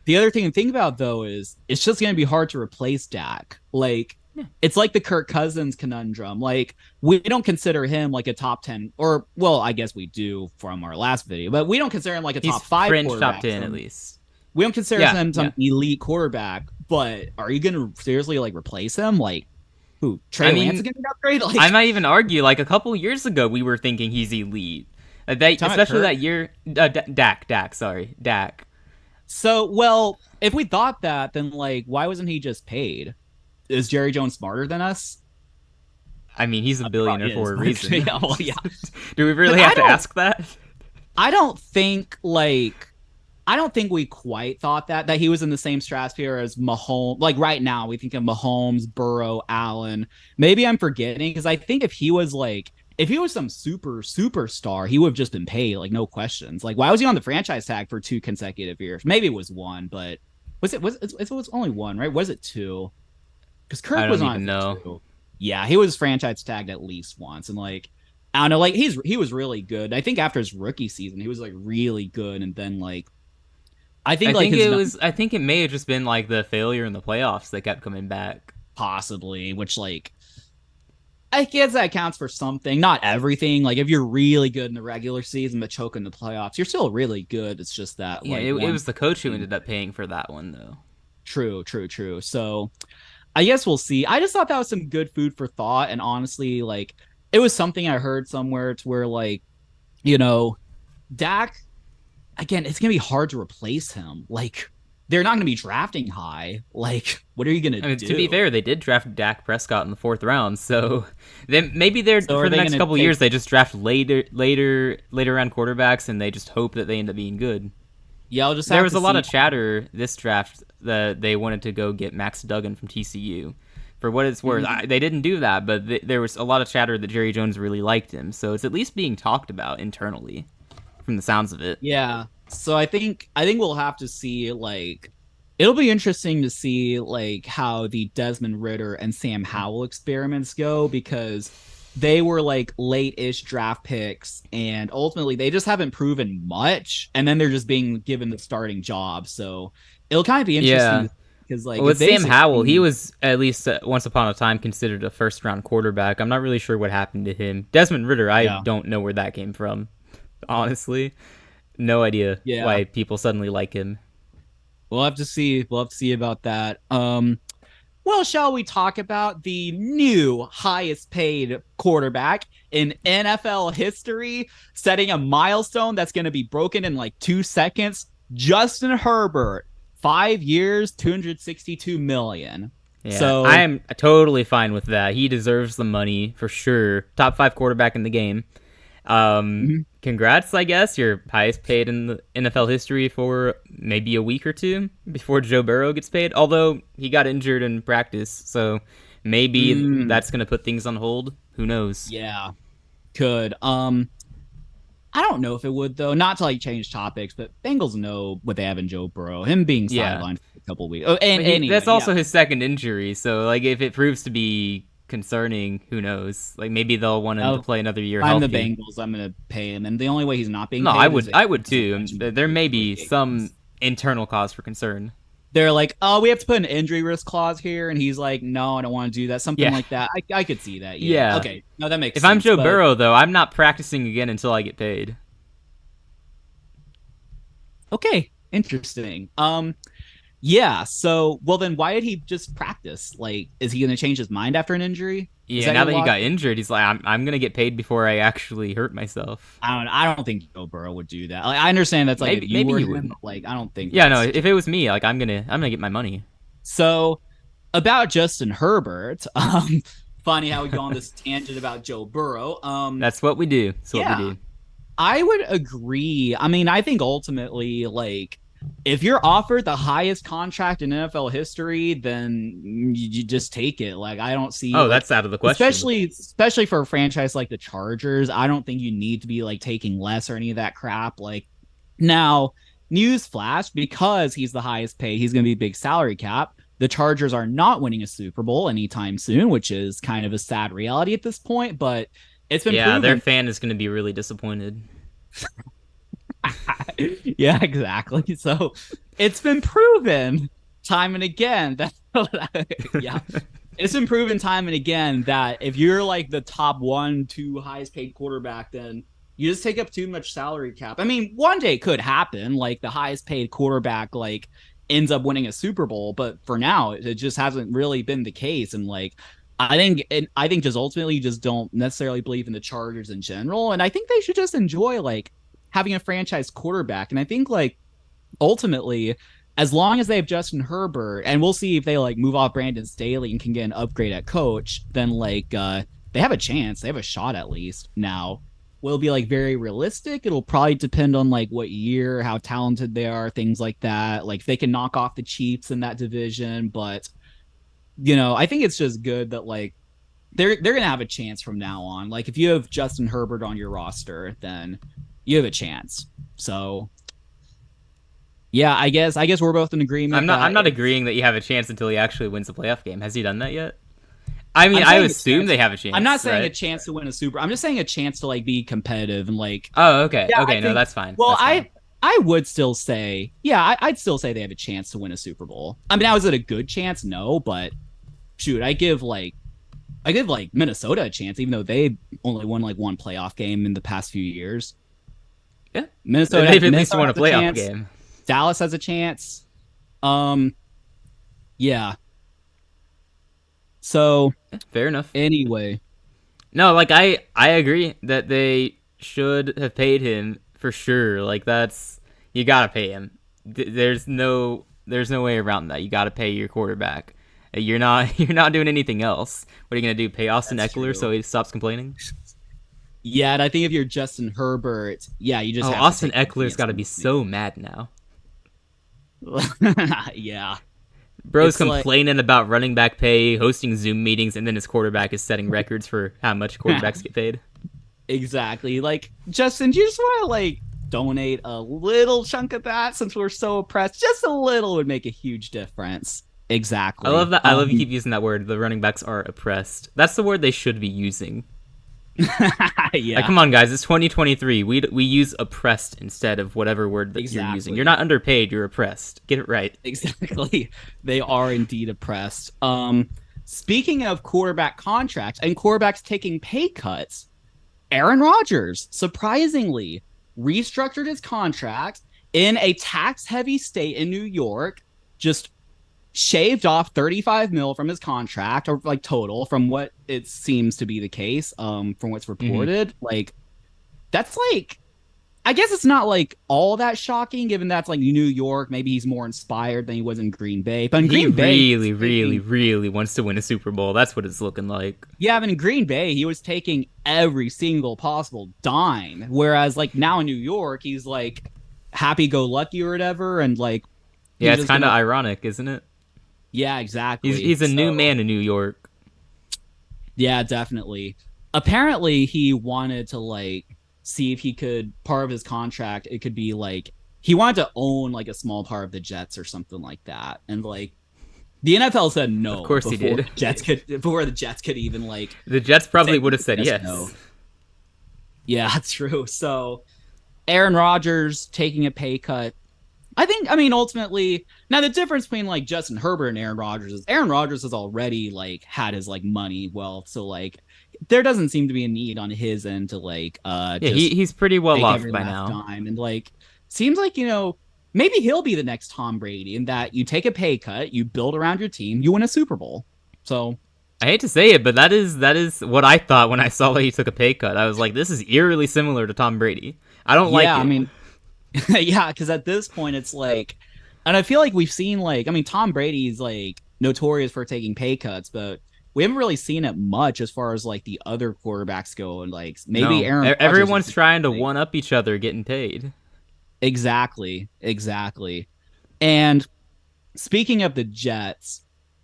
The other thing to think about though is it's just going to be hard to replace Dak. Like it's like the Kirk Cousins conundrum. Like we don't consider him like a top 10 or well, I guess we do from our last video, but we don't consider him like a He's top 5 fringe top quarterback. 10 at least. We don't consider Yeah, him yeah. some elite quarterback, but are you going to seriously like replace him? Like who? I Trey Lance is mean, going to upgrade? I Like might even argue, like a couple years ago, we were thinking he's elite. talking about Especially Kirk? that year, Dak, Dak. So, well, if we thought that, then like why wasn't he just paid? Is Jerry Jones smarter than us? I mean, he's a He probably billionaire for is. a But, reason. yeah, well, yeah. Do we Because really have to ask that? I don't think like I don't think we quite thought that he was in the same stratosphere as Mahomes. Like right now, we think of Mahomes, Burrow, Allen. Maybe I'm forgetting because I think if he was some superstar, he would have just been paid like no questions. Like why was he on the franchise tag for 2 consecutive years? Maybe it was one, but it was only one, right? Was it two? Because I Kirk was don't on even it for know. two. Yeah, he was franchise tagged at least once, and like I don't know, like he was really good. I think after his rookie season, he was like really good, and then like I think like his I think it may have just been like the failure in the playoffs that kept coming back. possibly, which like I guess that counts for something, not everything. Like if you're really good in the regular season but choke in the playoffs, you're still really good. It's just that Yeah, like it one was the coach who thing. ended up paying for that one, though. True. So I guess we'll see. I just thought that was some good food for thought, and honestly, like it was something I heard somewhere to where like you know Dak again, it's gonna be hard to replace him. Like they're not gonna be drafting high. Like what are you gonna I mean, to be do? fair, they did draft Dak Prescott in the fourth round, so then maybe they're So for are the they next gonna couple of take? years they just draft later round quarterbacks, and they just hope that they end up being good. Yeah, I'll just There have was to a lot see. of chatter this draft that they wanted to go get Max Duggan from TCU. For what it's worth, Mhm. they didn't do that, but there was a lot of chatter that Jerry Jones really liked him, so it's at least being talked about internally, from the sounds of it. Yeah. So I think we'll have to see like it'll be interesting to see like how the Desmond Ritter and Sam Howell experiments go because they were like late-ish draft picks and ultimately they just haven't proven much and then they're just being given the starting job. So it'll kind of be interesting Yeah. because like Well, if with they Sam Howell, he succeed, was at least once upon a time considered a first round quarterback. I'm not really sure what happened to him. Desmond Ritter, I yeah. don't know where that came from. Honestly, no idea Yeah. why people suddenly like him. We'll have to see. We'll have to see about that. Well, shall we talk about the new highest paid quarterback in NFL history, setting a milestone that's going to be broken in like 2 seconds? Justin Herbert, 5 years, 262 million. Yeah, I So, am totally fine with that. He deserves the money for sure. Top five quarterback in the game. mhm. Congrats, I guess. You're highest paid in the NFL history for maybe a week or two before Joe Burrow gets paid. Although he got injured in practice, so maybe Mm, that's gonna put things on hold. Who knows? yeah, could. I don't know if it would though. Not to like change topics, but Bengals know what they have in Joe Burrow. Him being Yeah, sidelined for a couple weeks. Oh, and but anyway, that's yeah. also his second injury. So like, if it proves to be concerning, who knows? Like maybe they'll want him to Oh, play another year I'm the healthy. Bengals. I'm gonna pay him, and the only way he's not being No, I paid is would, if I would he doesn't too. catch There may be three some games. internal cause for concern. They're like, oh, we have to put an injury risk clause here, and he's like, no, I don't want to do that. Something Yeah, like that. I could see that. Yeah. yeah. Okay. No, that makes If I'm sense. Joe But Burrow, though, I'm not practicing again until I get paid. okay, interesting. Yeah. So, well, then why did he just practice? Like, is he gonna change his mind after an injury? Is Yeah, that now your that he got logic? injured, he's like, I'm gonna get paid before I actually hurt myself. I don't think Joe Burrow would do that. Like, I understand that's like if you Maybe were he him, would. but like I don't think Yeah, no. that's If it was me, like I'm gonna get my money. so. About Justin Herbert, funny how we go on this tangent about Joe Burrow. That's what we do. That's what we Yeah, do. I would agree. I mean, I think ultimately, like, if you're offered the highest contract in NFL history, then you just take it. Like, I don't see Oh, like, that's out of the question. especially for a franchise like the Chargers, I don't think you need to be like taking less or any of that crap. Like, now, news flash, because he's the highest paid, he's going to be big salary cap. The Chargers are not winning a Super Bowl anytime soon, which is kind of a sad reality at this point. But it's been Yeah, their proven. fan is gonna be really disappointed. Yeah, exactly. So it's been proven time and again that yeah, it's been proven time and again that if you're like the top one, two highest paid quarterback, then you just take up too much salary cap. I mean, one day it could happen, like the highest paid quarterback like ends up winning a Super Bowl, but for now, it just hasn't really been the case. And like I think just ultimately you just don't necessarily believe in the Chargers in general. And I think they should just enjoy like having a franchise quarterback. And I think like ultimately, as long as they have Justin Herbert, and we'll see if they like move off Brandon Staley and can get an upgrade at coach, then like they have a chance. They have a shot at least. Now, will it be like very realistic? It'll probably depend on like what year, how talented they are, things like that. Like if they can knock off the Chiefs in that division, but I think it's just good that like they're gonna have a chance from now on. Like if you have Justin Herbert on your roster, then you have a chance. So yeah, I guess we're both in agreement I'm that not agreeing that you have a chance until he actually wins a playoff game. Has he done that yet? I mean, I'm I saying a assume chance. they have a I'm not chance, saying a right? chance to win a super. I'm just saying a chance to like be competitive and like Oh, okay. yeah, I Okay, no, think that's fine. well, That's fine. I would still say yeah, I'd still say they have a chance to win a Super Bowl. I mean, now is it a good chance? No, but shoot, I give like Minnesota a chance, even though they only won like one playoff game in the past few years. Yeah. Minnesota, They've at least Minnesota won a has a playoff chance. game. Dallas has a chance. Um, yeah. So Fair enough. anyway, No, like I agree that they should have paid him for sure. Like that's you gotta pay him. There's no way around that. You gotta pay your quarterback. You're not you're not doing anything else. What are you gonna do? Pay Austin that's Eckler true. so he stops complaining? Yeah, and I think if you're Justin Herbert, yeah, you just Oh, have to Austin take the Eckler's chance got to on be so mad now. money. Yeah, Bro's it's like complaining about running back pay, hosting Zoom meetings, and then his quarterback is setting records for how much quarterbacks get paid. exactly. Like Justin, do you just want to like donate a little chunk of that since we're so oppressed? Just a little would make a huge difference. I Exactly. love that. I love you keep using that word. The running backs are oppressed. That's the word they should be using. Like, Yeah, come on, guys. It's 2023. We use oppressed instead of whatever word that you're using. You're exactly. not underpaid. You're oppressed. Get it right. Exactly. They are indeed oppressed. Speaking of quarterback contracts and quarterbacks taking pay cuts, Aaron Rodgers surprisingly restructured his contract in a tax-heavy state in New York. Just shaved off 35 mil from his contract, or like total, from what it seems to be the case, from what's Hmm. reported. Like, that's like, I guess it's not like all that shocking, given that's like New York. Maybe he's more inspired than he was in Green Bay. But in He Green Bay, he was really, really, taking, really wants to win a Super Bowl. That's what it's looking like. yeah, but in Green Bay, he was taking every single possible dime. Whereas like now in New York, he's like happy go lucky or whatever, and like Yeah, he's it's just kind of gonna, ironic, isn't it? yeah, He's exactly. he's a new So man in New York. yeah, definitely. Apparently, he wanted to like see if he could, part of his contract, it could be like he wanted to own like a small part of the Jets or something like that. And like the NFL said Of no course he before did. the Jets could even like The Jets probably say would have said yes no. yes. Yeah, that's true. So Aaron Rodgers taking a pay cut. I mean, ultimately, now the difference between like Justin Herbert and Aaron Rodgers has already like had his like money wealth. So like there doesn't seem to be a need on his end to like Yeah, just he's pretty well take off every by last now. dime. And like seems like, maybe he'll be the next Tom Brady, in that you take a pay cut, you build around your team, you win a Super Bowl. So I hate to say it, but that is what I thought when I saw that he took a pay cut. I was like, this is eerily similar to Tom Brady. I don't like yeah, I it. mean, yeah, because at this point it's like, and I feel like we've seen like, I mean, Tom Brady's like notorious for taking pay cuts, but we haven't really seen it much as far as like the other quarterbacks go, and like maybe No, Aaron Rodgers is everyone's trying to like, one up each other getting paid. exactly, exactly. And speaking of the Jets,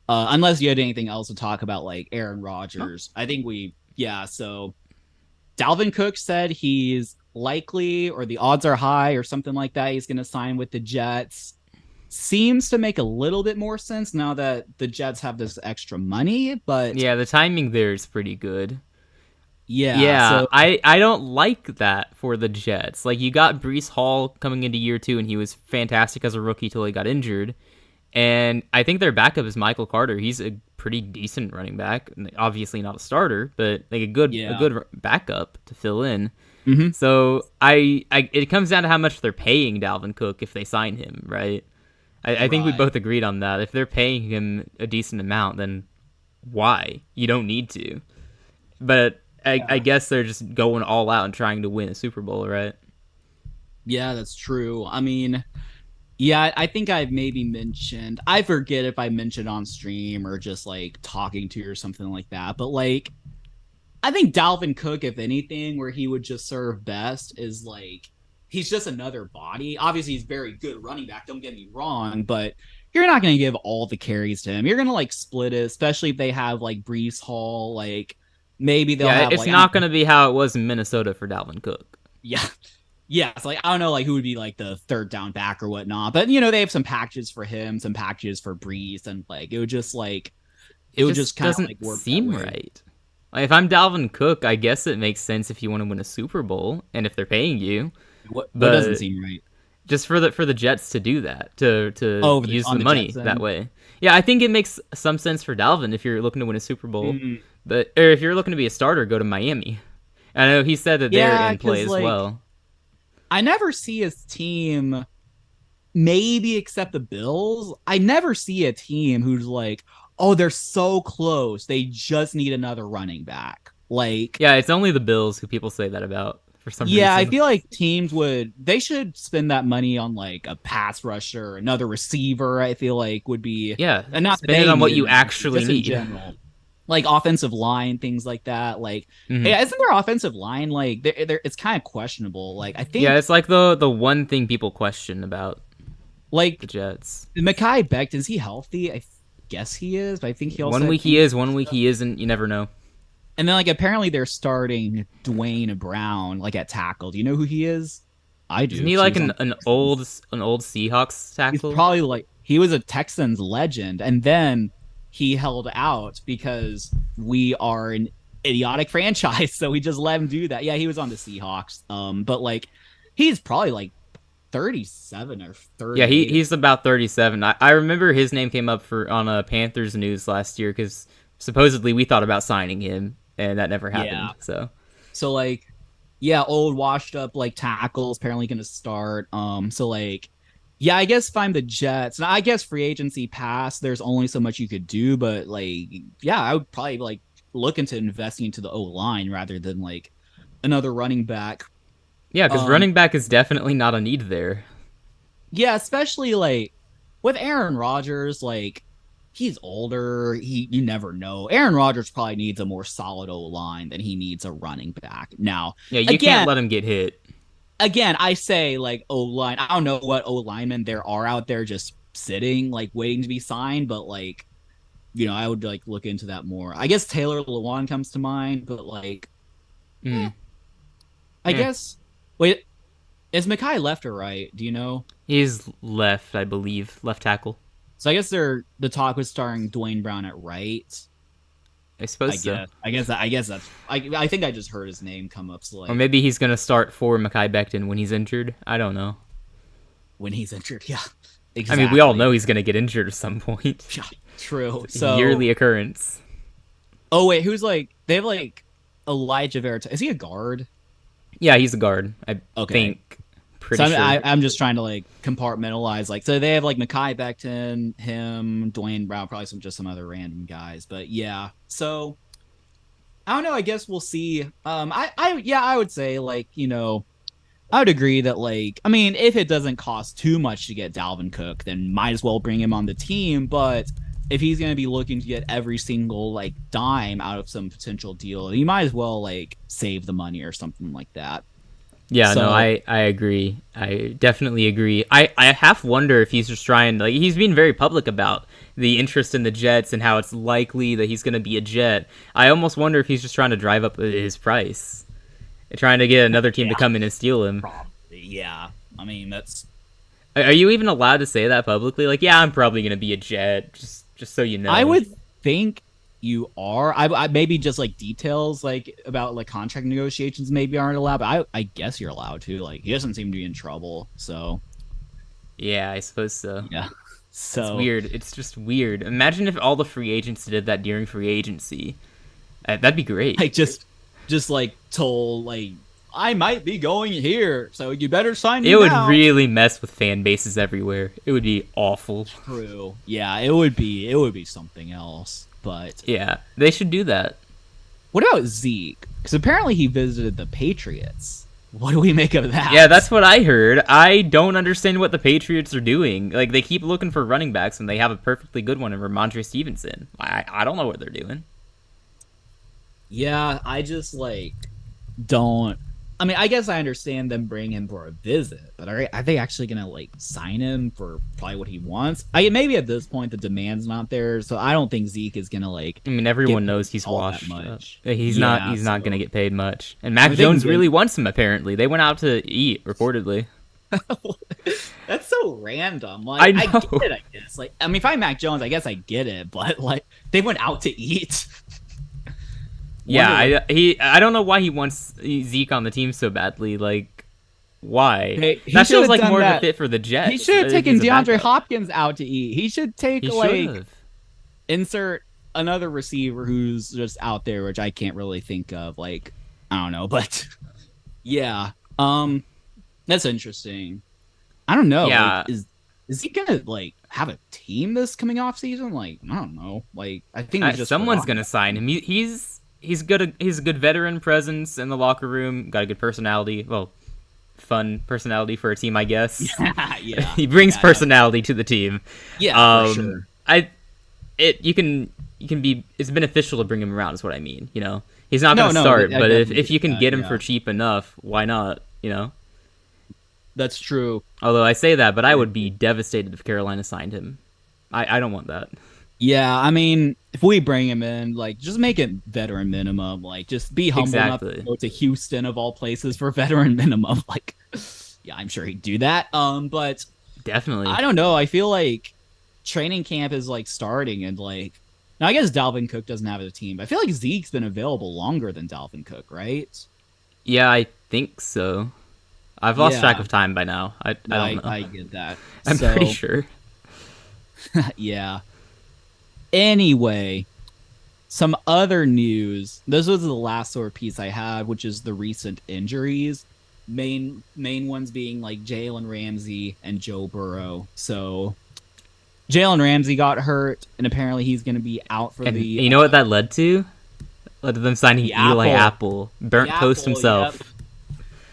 unless you had anything else to talk about, like Aaron No, Rodgers, I think yeah. So Dalvin Cook said he's likely, or the odds are high, or something like that. He's going to sign with the Jets. Seems to make a little bit more sense now that the Jets have this extra money, but yeah, the timing there is pretty good. yeah, Yeah, so I don't like that for the Jets. Like you got Brees Hall coming into year two, and he was fantastic as a rookie till he got injured. And I think their backup is Michael Carter. He's a pretty decent running back. Obviously not a starter, but like a yeah. good backup to fill in. Mm-hmm. So I it comes down to how much they're paying Dalvin Cook if they sign him, right? I think we Right. both agreed on that. If they're paying him a decent amount, then why? You don't need to. But I Yeah. guess they're just going all out and trying to win a Super Bowl, right? Yeah, that's true. I mean, yeah, I think I've maybe mentioned, I forget if I mentioned on stream or just like talking to you or something like that, but like I think Dalvin Cook, if anything, where he would just serve best is like he's just another body. Obviously, he's very good running back. Don't get me wrong, but you're not going to give all the carries to him. You're going to like split it, especially if they have like Brees Hall. Like maybe they'll Yeah, have it's like, I not don't going know, to be how it was in Minnesota for Dalvin Cook. yeah, yeah. It's like I don't know, like who would be like the third down back or whatnot. But they have some packages for him, some packages for Brees, and like it It would just just kind of like doesn't work that seem way. right. Like, if I'm Dalvin Cook, I guess it makes sense if you want to win a Super Bowl and if they're paying you. What doesn't But seem right? just for the Jets to do that, to Oh, use on the the money Jets that end. way. Yeah, I think it makes some sense for Dalvin if you're looking to win a Super Bowl. Mm. But or if you're looking to be a starter, go to Miami. I know he said that they're Yeah, in play because as like well. I never see his team, maybe except the Bills. I never see a team who's like, oh, they're so close. They just need another running back. Like, Yeah, it's only the Bills who people say that about for some yeah, I reason. feel like they should spend that money on like a pass rusher, another receiver. I feel like would be, Yeah, and not that spend it they on need what you another receiver, actually just in need. general. Like offensive line, things like that. Like, Hmm. yeah, isn't their offensive line like it's kind of questionable? Like, I Yeah, think it's like the one thing people question about the like Jets. Mackay Becton, is he healthy? I guess he is, but I think he also One had week he cancer is, and one week stuff. he isn't. You never know. And then like apparently they're starting Dwayne Brown like at tackle. Do you know who he is? I do Isn't he because he like was on an the Texans. old Seahawks He's tackle? probably like he was a Texans legend, and then he held out because we are an idiotic franchise, so we just let him do that. Yeah, he was on the Seahawks. But like he's probably like 37 or Yeah, 38. he's about 37. I remember his name came up for on Panthers news last year because supposedly we thought about signing him and that never Yeah. happened. So So like, yeah, old washed up like tackles apparently going to start. So like, Yeah, I guess if I'm the Jets, and I guess free agency pass, there's only so much you could do, but like, yeah, I would probably like look into investing into the O line rather than like another running back. Yeah, because Um, running back is definitely not a need there. yeah, especially like with Aaron Rodgers, like he's older. You never know. Aaron Rodgers probably needs a more solid O line than he needs a running back. Now, Yeah, you can't again, let him get hit. I say like O line. I don't know what O linemen there are out there just sitting like waiting to be signed, but like I would like look into that more. I guess Taylor Lewan comes to mind, but like, eh, Mm. I Eh. guess wait, is Mackay left or right? Do you know? He's left, I believe, left tackle. So I guess the talk was starring Dwayne Brown at right. I suppose so. I guess that's. I think I just heard his name come up. So Or like maybe he's gonna start for Mekhi Becton when he's injured. I don't know. when he's injured, yeah, I mean, we all exactly. know he's gonna get injured at some point. Yeah, true. It's a So yearly occurrence. oh wait, who's like they have like Elijah Vera? Is he a guard? Yeah, he's a guard. I Okay. think. So Pretty sure. I'm just trying to like compartmentalize. Like, so they have like Mackay Becton, him, Dwayne Brown, probably some other random guys. But yeah, so I don't know. I guess we'll see. I would say like I would agree that like I mean if it doesn't cost too much to get Dalvin Cook, then might as well bring him on the team. But if he's going to be looking to get every single like dime out of some potential deal, you might as well like save the money or something like that. Yeah, no, So I agree. I definitely agree. I half wonder if he's just trying, like, he's been very public about the interest in the Jets and how it's likely that he's going to be a Jet. I almost wonder if he's just trying to drive up his price, trying to get another team to yeah, come in and steal him. probably yeah. I mean that's Are you even allowed to say that publicly? Like, yeah, I'm probably going to be a Jet, just so you I know. would think you are. I maybe just like details like about like contract negotiations maybe aren't allowed, but I guess you're allowed to. Like he doesn't seem to be in trouble, so Yeah, I suppose so. yeah. It's So weird. It's just weird. Imagine if all the free agents did that during free agency. That'd be great. I just like told like I might be going here, so you better sign me It would now. really mess with fan bases everywhere. It would be awful. True. Yeah, it would be something else. But Yeah, they should do that. what about Zeke? Because apparently he visited the Patriots. What do we make of that? Yeah, that's what I heard. I don't understand what the Patriots are doing. Like, they keep looking for running backs, and they have a perfectly good one in Ramondre Stevenson. I don't know what they're doing. Yeah, I just like don't. I mean, I guess I understand them bringing him for a visit, but are they actually gonna like sign him for probably what he wants? I maybe at this point the demand's not there, so I don't think Zeke is gonna like I mean, get everyone paid kno's he's all that washed up. much. He's not. Yeah, He's not so gonna get paid much. And Mac I think Jones really wants him. Apparently, they went out to eat. Reportedly, that's so random. Like I I know. get it, I guess. Like I mean, if I'm Mac Jones, I guess I get it, but like they went out to eat. Wonder Yeah, I don't know why he wants Zeke on the team so badly. Like, why? Hey, he That should feels have like done more of a that. fit for the Jets. He should have if taken he's a DeAndre backup. Hopkins out to eat. He should take He like should have. insert another receiver who's just out there, which I can't really think of. Like, I don't know, but yeah, that's interesting. I don't know. Yeah, Like, is he gonna like have a team this coming off season? Like, I don't know. Like, I think we just someone's forgot. gonna sign him. He's good. He's a good veteran presence in the locker room. Got a good personality. Well, fun personality for a team, I guess. Yeah, He brings yeah, personality to the team. yeah, for sure. I it you can be. It's beneficial to bring him around. Is what I mean. You know, he's not gonna No, start, I but definitely if you can that, get him yeah. for cheap enough, why not? You know. That's true. Although I say that, but I would be devastated if Carolina signed him. I don't want that. Yeah, I mean, if we bring him in, like, just make it veteran minimum. Like, just be humble enough Exactly. to go to Houston of all places for veteran minimum. Like, yeah, I'm sure he'd do that. But Definitely. I don't know. I feel like training camp is like starting, and like, now I guess Dalvin Cook doesn't have a team. But I feel like Zeke's been available longer than Dalvin Cook, right? Yeah, I think so. I've lost track Yeah, of time by now. I don't know. I get that. I'm So, pretty sure. yeah. Anyway, some other news. This was the last sort of piece I had, which is the recent injuries. Main ones being like Jalen Ramsey and Joe Burrow. So Jalen Ramsey got hurt, and apparently he's going to be out for And the you know what that led to? Led to them signing Eli Apple, The burnt toast Apple, himself. yep.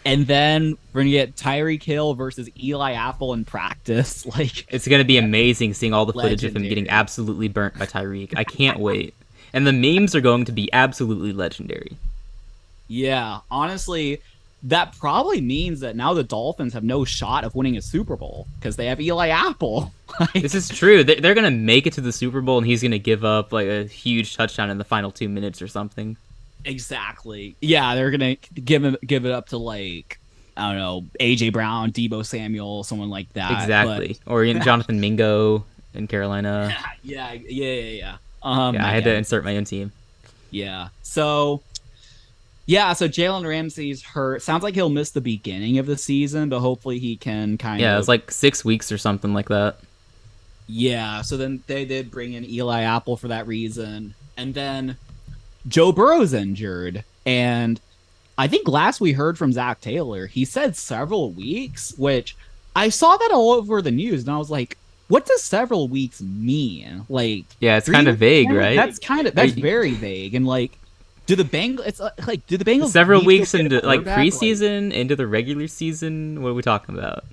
And then we're gonna get Tyreek Hill versus Eli Apple in practice. Like, It's gonna be amazing seeing all the footage of him Legendary. getting absolutely burnt by Tyreek. I can't wait. And the memes are going to be absolutely legendary. yeah, honestly, that probably means that now the Dolphins have no shot of winning a Super Bowl because they have Eli Apple. Like, This is true. They're gonna make it to the Super Bowl, and he's gonna give up like a huge touchdown in the final 2 minutes or something. exactly. Yeah, they're gonna give it up to like, I don't know, AJ Brown, Debo Samuel, someone like that. Exactly. Or Jonathan Mingo in Carolina. Yeah. Yeah, I had to insert my own team. Yeah. So Jalen Ramsey's hurt. Sounds like he'll miss the beginning of the season, but hopefully he can kind of. Yeah, it was like 6 weeks or something like that. Yeah. So then they did bring in Eli Apple for that reason, and then Joe Burrow's injured, and I think last we heard from Zach Taylor, he said several weeks, which I saw that all over the news, and I was like, what does several weeks mean? Like, Yeah, it's kind of vague, right? That's very vague, and like. Do the Bengals Several need to weeks get a into like quarterback? preseason, into the regular season. What are we talking about?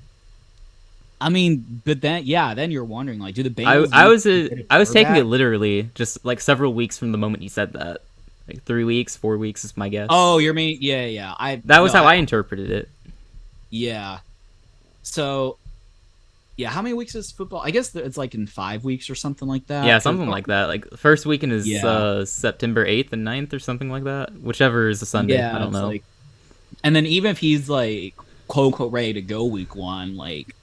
I mean, but then you're wondering, like, do the Bengals? I was need to get a I was taking it quarterback? literally, just like several weeks from the moment he said that. Like 3 weeks, 4 weeks is my guess. Oh, you're mean? Yeah. That was how I interpreted it. Yeah. So, yeah, how many weeks is football? I guess it's like in 5 weeks or something like that. Yeah, something like that. Like the first weekend is Yeah. September 8th and 9th or something like that. Whichever is a Sunday. Yeah, I don't it's know. like, and then even if he's like quote unquote ready to go week one, like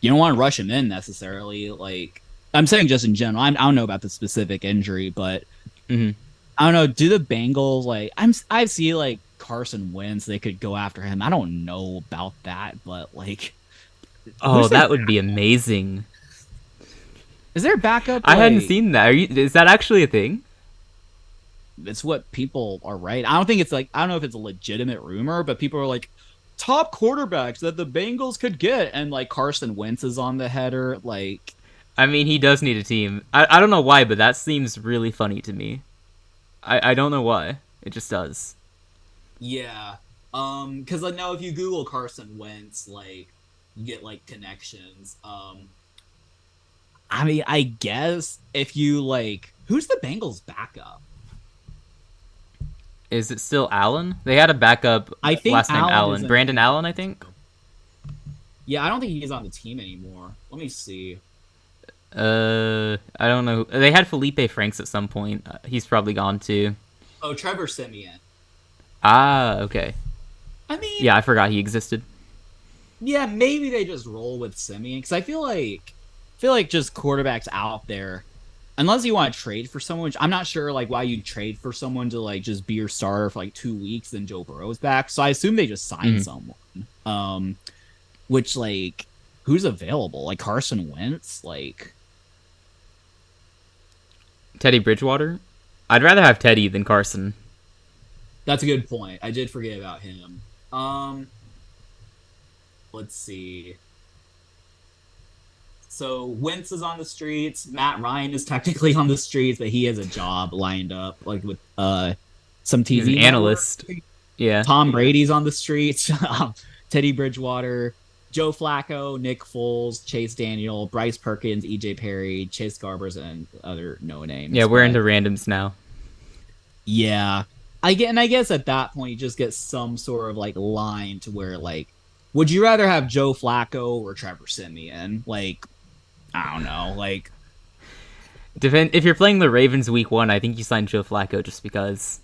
you don't want to rush him in necessarily. Like I'm saying, just in general, I don't know about the specific injury, but hmm I don't know. Do the Bengals like I see like Carson Wentz? They could go after him. I don't know about that, but like, Oh, who's that their would be amazing. is there backup? I hadn't like- seen that. Is that actually a thing? It's what people are right. I don't think it's like I don't know if it's a legitimate rumor, but people are like top quarterbacks that the Bengals could get, and like Carson Wentz is on the header. Like, I mean, he does need a team. I don't know why, but that seems really funny to me. I don't know why. It just does. yeah, because I know if you Google Carson Wentz, like you get like connections. I mean, I guess if you like, who's the Bengals backup? Is it still Allen? They had a backup I think last name Allen Allen. isn't- Brandon Allen, I think. Yeah, I don't think he's on the team anymore. Let me see. I don't know. They had Felipe Franks at some point. He's probably gone too. Oh, Trevor Siemian. Ah, okay. I mean, Yeah, I forgot he existed. yeah, maybe they just roll with Simeon because I feel like just quarterbacks out there, unless you want to trade for someone, which I'm not sure like why you'd trade for someone to like just be your starter for like 2 weeks, then Joe Burrow's back. So I assume they just signed someone. Which like who's available? Like Carson Wentz, like Teddy Bridgewater. I'd rather have Teddy than Carson. that's a good point. I did forget about him. Let's see. So Wentz is on the streets. Matt Ryan is technically on the streets, but he has a job lined up, like with some TV He's an analyst. Yeah. Tom Brady's on the streets. Teddy Bridgewater, Joe Flacco, Nick Foles, Chase Daniel, Bryce Perkins, EJ Perry, Chase Garbers, and other no names. Yeah, we're But, into randoms now. yeah. I guess at that point you just get some sort of like line to where like, would you rather have Joe Flacco or Trevor Siemian? Like, I don't know. Like, If you're playing the Ravens week 1, I think you sign Joe Flacco just because.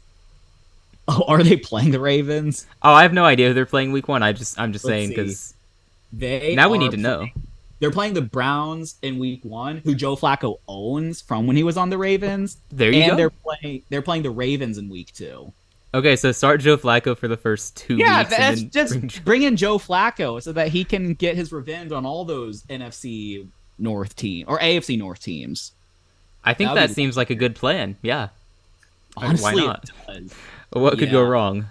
oh, are they playing the Ravens? Oh, I have no idea who they're playing week 1. I'm just saying see. because They now we are need to know. They're playing the Browns in week 1, who Joe Flacco owns from when he was on the Ravens. There you and go. they're playing the Ravens in week 2. Okay, so start Joe Flacco for the first 2 Yeah, weeks. that's and then just bring in Joe Flacco so that he can get his revenge on all those NFC North team or AFC North teams. I think That'd that be seems like a good plan. Yeah. Honestly, Why not? it does. What could go Yeah. wrong?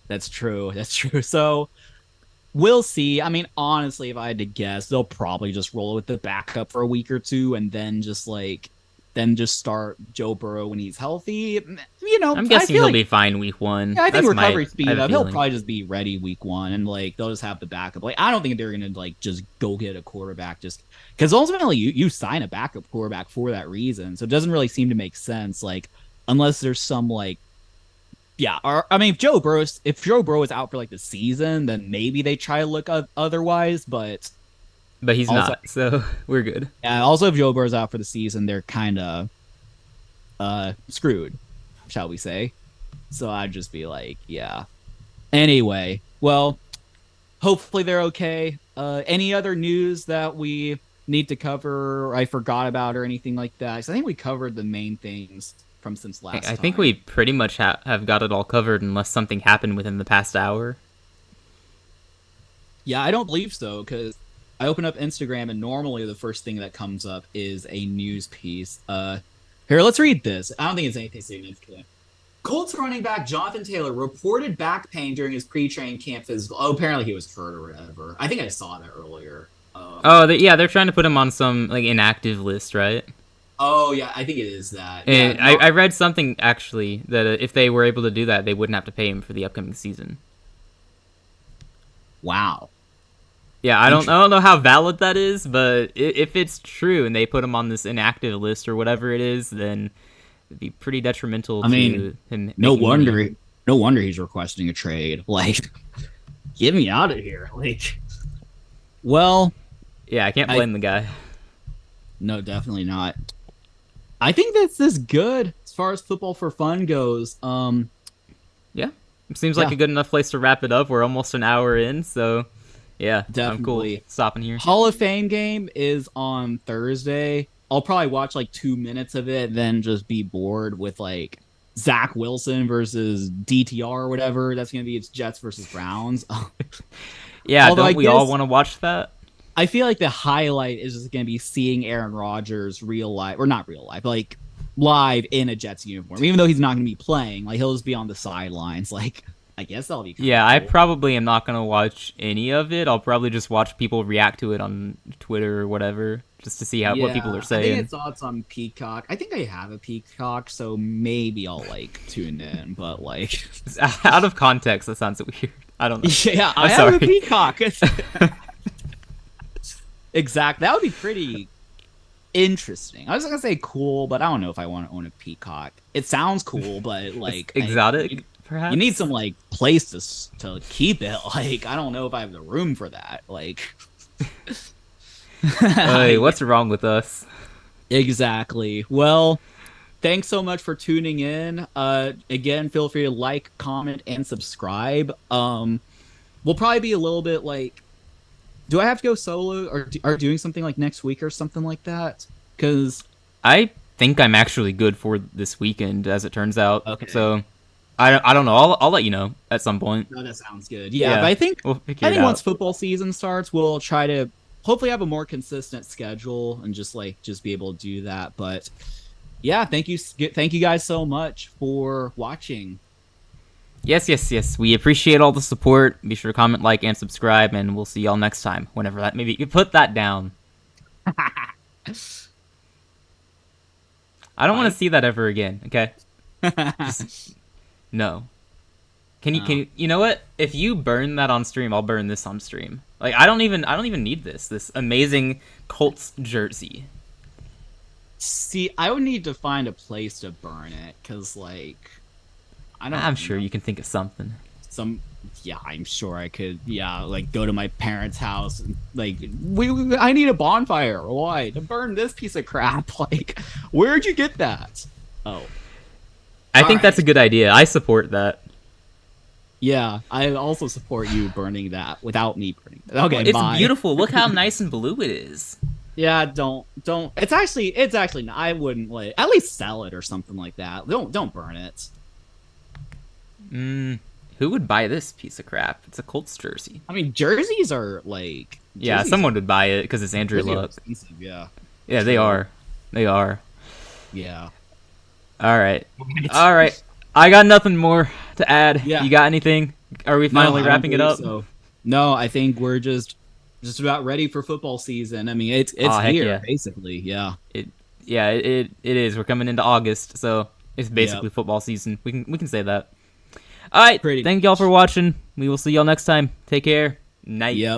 That's true. That's true. So, We'll see. I mean, honestly, if I had to guess, they'll probably just roll with the backup for a week or two, and then just start Joe Burrow when he's healthy. I'm I guessing feel he'll like be fine week 1. yeah, I think That's recovery I speed have a up. He'll feeling. probably just be ready week 1, and like they'll just have the backup. Like I don't think they're gonna like just go get a quarterback just because ultimately you sign a backup quarterback for that reason. So it doesn't really seem to make sense. Like unless there's some like yeah, or I mean, if Joe Burrow is out for like the season, then maybe they try to look otherwise. But he's Also, not, so we're good. yeah, also if Joe Burrow's out for the season, they're kind of screwed, shall we say? So I'd just be like, yeah. Anyway, well, hopefully they're okay. Any other news that we need to cover, or I forgot about, or anything like that? 'Cause I think we covered the main things from since last I time. think we pretty much have got it all covered unless something happened within the past hour. Yeah, I don't believe so because I open up Instagram and normally the first thing that comes up is a news piece. Here, let's read this. I don't think it's anything significant. Colts running back Jonathan Taylor reported back pain during his pre-training camp physical. Oh, apparently he was hurt or whatever. I think I saw that earlier. Yeah, they're trying to put him on some like inactive list, right? Oh yeah, I think it is that. And Yeah, no, I read something actually that if they were able to do that, they wouldn't have to pay him for the upcoming season. wow. Yeah, I don't know how valid that is, but if it's true and they put him on this inactive list or whatever it is, then it'd be pretty detrimental I mean, to him. no making wonder, money. no wonder he's requesting a trade. Like, get me out of here. Like, well, Yeah, I can't blame the guy. no, definitely not. I think that's this good as far as football for fun goes. Yeah, it seems like a good enough place to wrap it up. We're almost an hour in, so yeah, I'm cool Definitely. stopping here. Hall of Fame game is on Thursday. I'll probably watch like 2 minutes of it, then just be bored with like Zach Wilson versus DTR or whatever. That's gonna be it's Jets versus Browns. Yeah, Although don't we all want to watch that? I feel like the highlight is just gonna be seeing Aaron Rodgers real life, or not real life, but like live in a Jets uniform. Even though he's not gonna be playing, like he'll just be on the sidelines. Like I guess that'll be Yeah, I cool. probably am not gonna watch any of it. I'll probably just watch people react to it on Twitter or whatever, just to see what people are I saying. think I saw it's on Peacock. I think I have a Peacock, so maybe I'll like tune in. But like, Out of context, that sounds weird. I don't know. yeah, I I'm have sorry. a Peacock. Exactly. That would be pretty interesting. I was gonna say cool, but I don't know if I want to own a Peacock. It sounds cool, but like Exotic, perhaps. you need some like place to keep it. Like I don't know if I have the room for that. Like, Hey, what's wrong with us? exactly. Well, thanks so much for tuning in. Again, feel free to like, comment, and subscribe. We'll probably be a little bit like, do I have to go solo or are doing something like next week or something like that? Because I think I'm actually good for this weekend, as it turns out. Okay. So I don't know. I'll let you know at some point. no, that sounds good. Yeah, Yeah, but I think we'll figure it once out. football season starts, we'll try to hopefully have a more consistent schedule and just be able to do that. But yeah, thank you guys so much for watching. Yes. We appreciate all the support. Be sure to comment, like, and subscribe, and we'll see y'all next time. Whenever that maybe you put that down. I don't want to see that ever again. Okay. Just, no. Can you you know what? If you burn that on stream, I'll burn this on stream. Like I don't even need this amazing Colts jersey. See, I would need to find a place to burn it because, like, I'm sure you can think of something. Yeah, I'm sure I could. Yeah, like go to my parents' house and like, I need a bonfire. Why? To burn this piece of crap. Like, where'd you get that? Oh, I think that's a good idea. I support that. yeah. I also support you burning that without me burning it. Okay, It's bye. beautiful. Look how nice and blue it is. Yeah, don't. It's actually. I wouldn't like. At least sell it or something like that. Don't burn it. Who would buy this piece of crap? It's a Colts jersey. I mean, jerseys are like. Yeah, jerseys someone would buy it because it's Andrew jerseys are Luck. expensive, yeah. Yeah, they are. They are. Yeah. All right. All right. I got nothing more to add. Yeah. You got anything? Are we finally No, I don't wrapping it believe up? so. No, I think we're just about ready for football season. I mean, it's Oh heck here yeah! basically. Yeah. It yeah it is. We're coming into August, so it's Yep. basically football season. We can say that. All right, Pretty thank y'all for much. watching. We will see y'all next time. Take care. Night. Yep.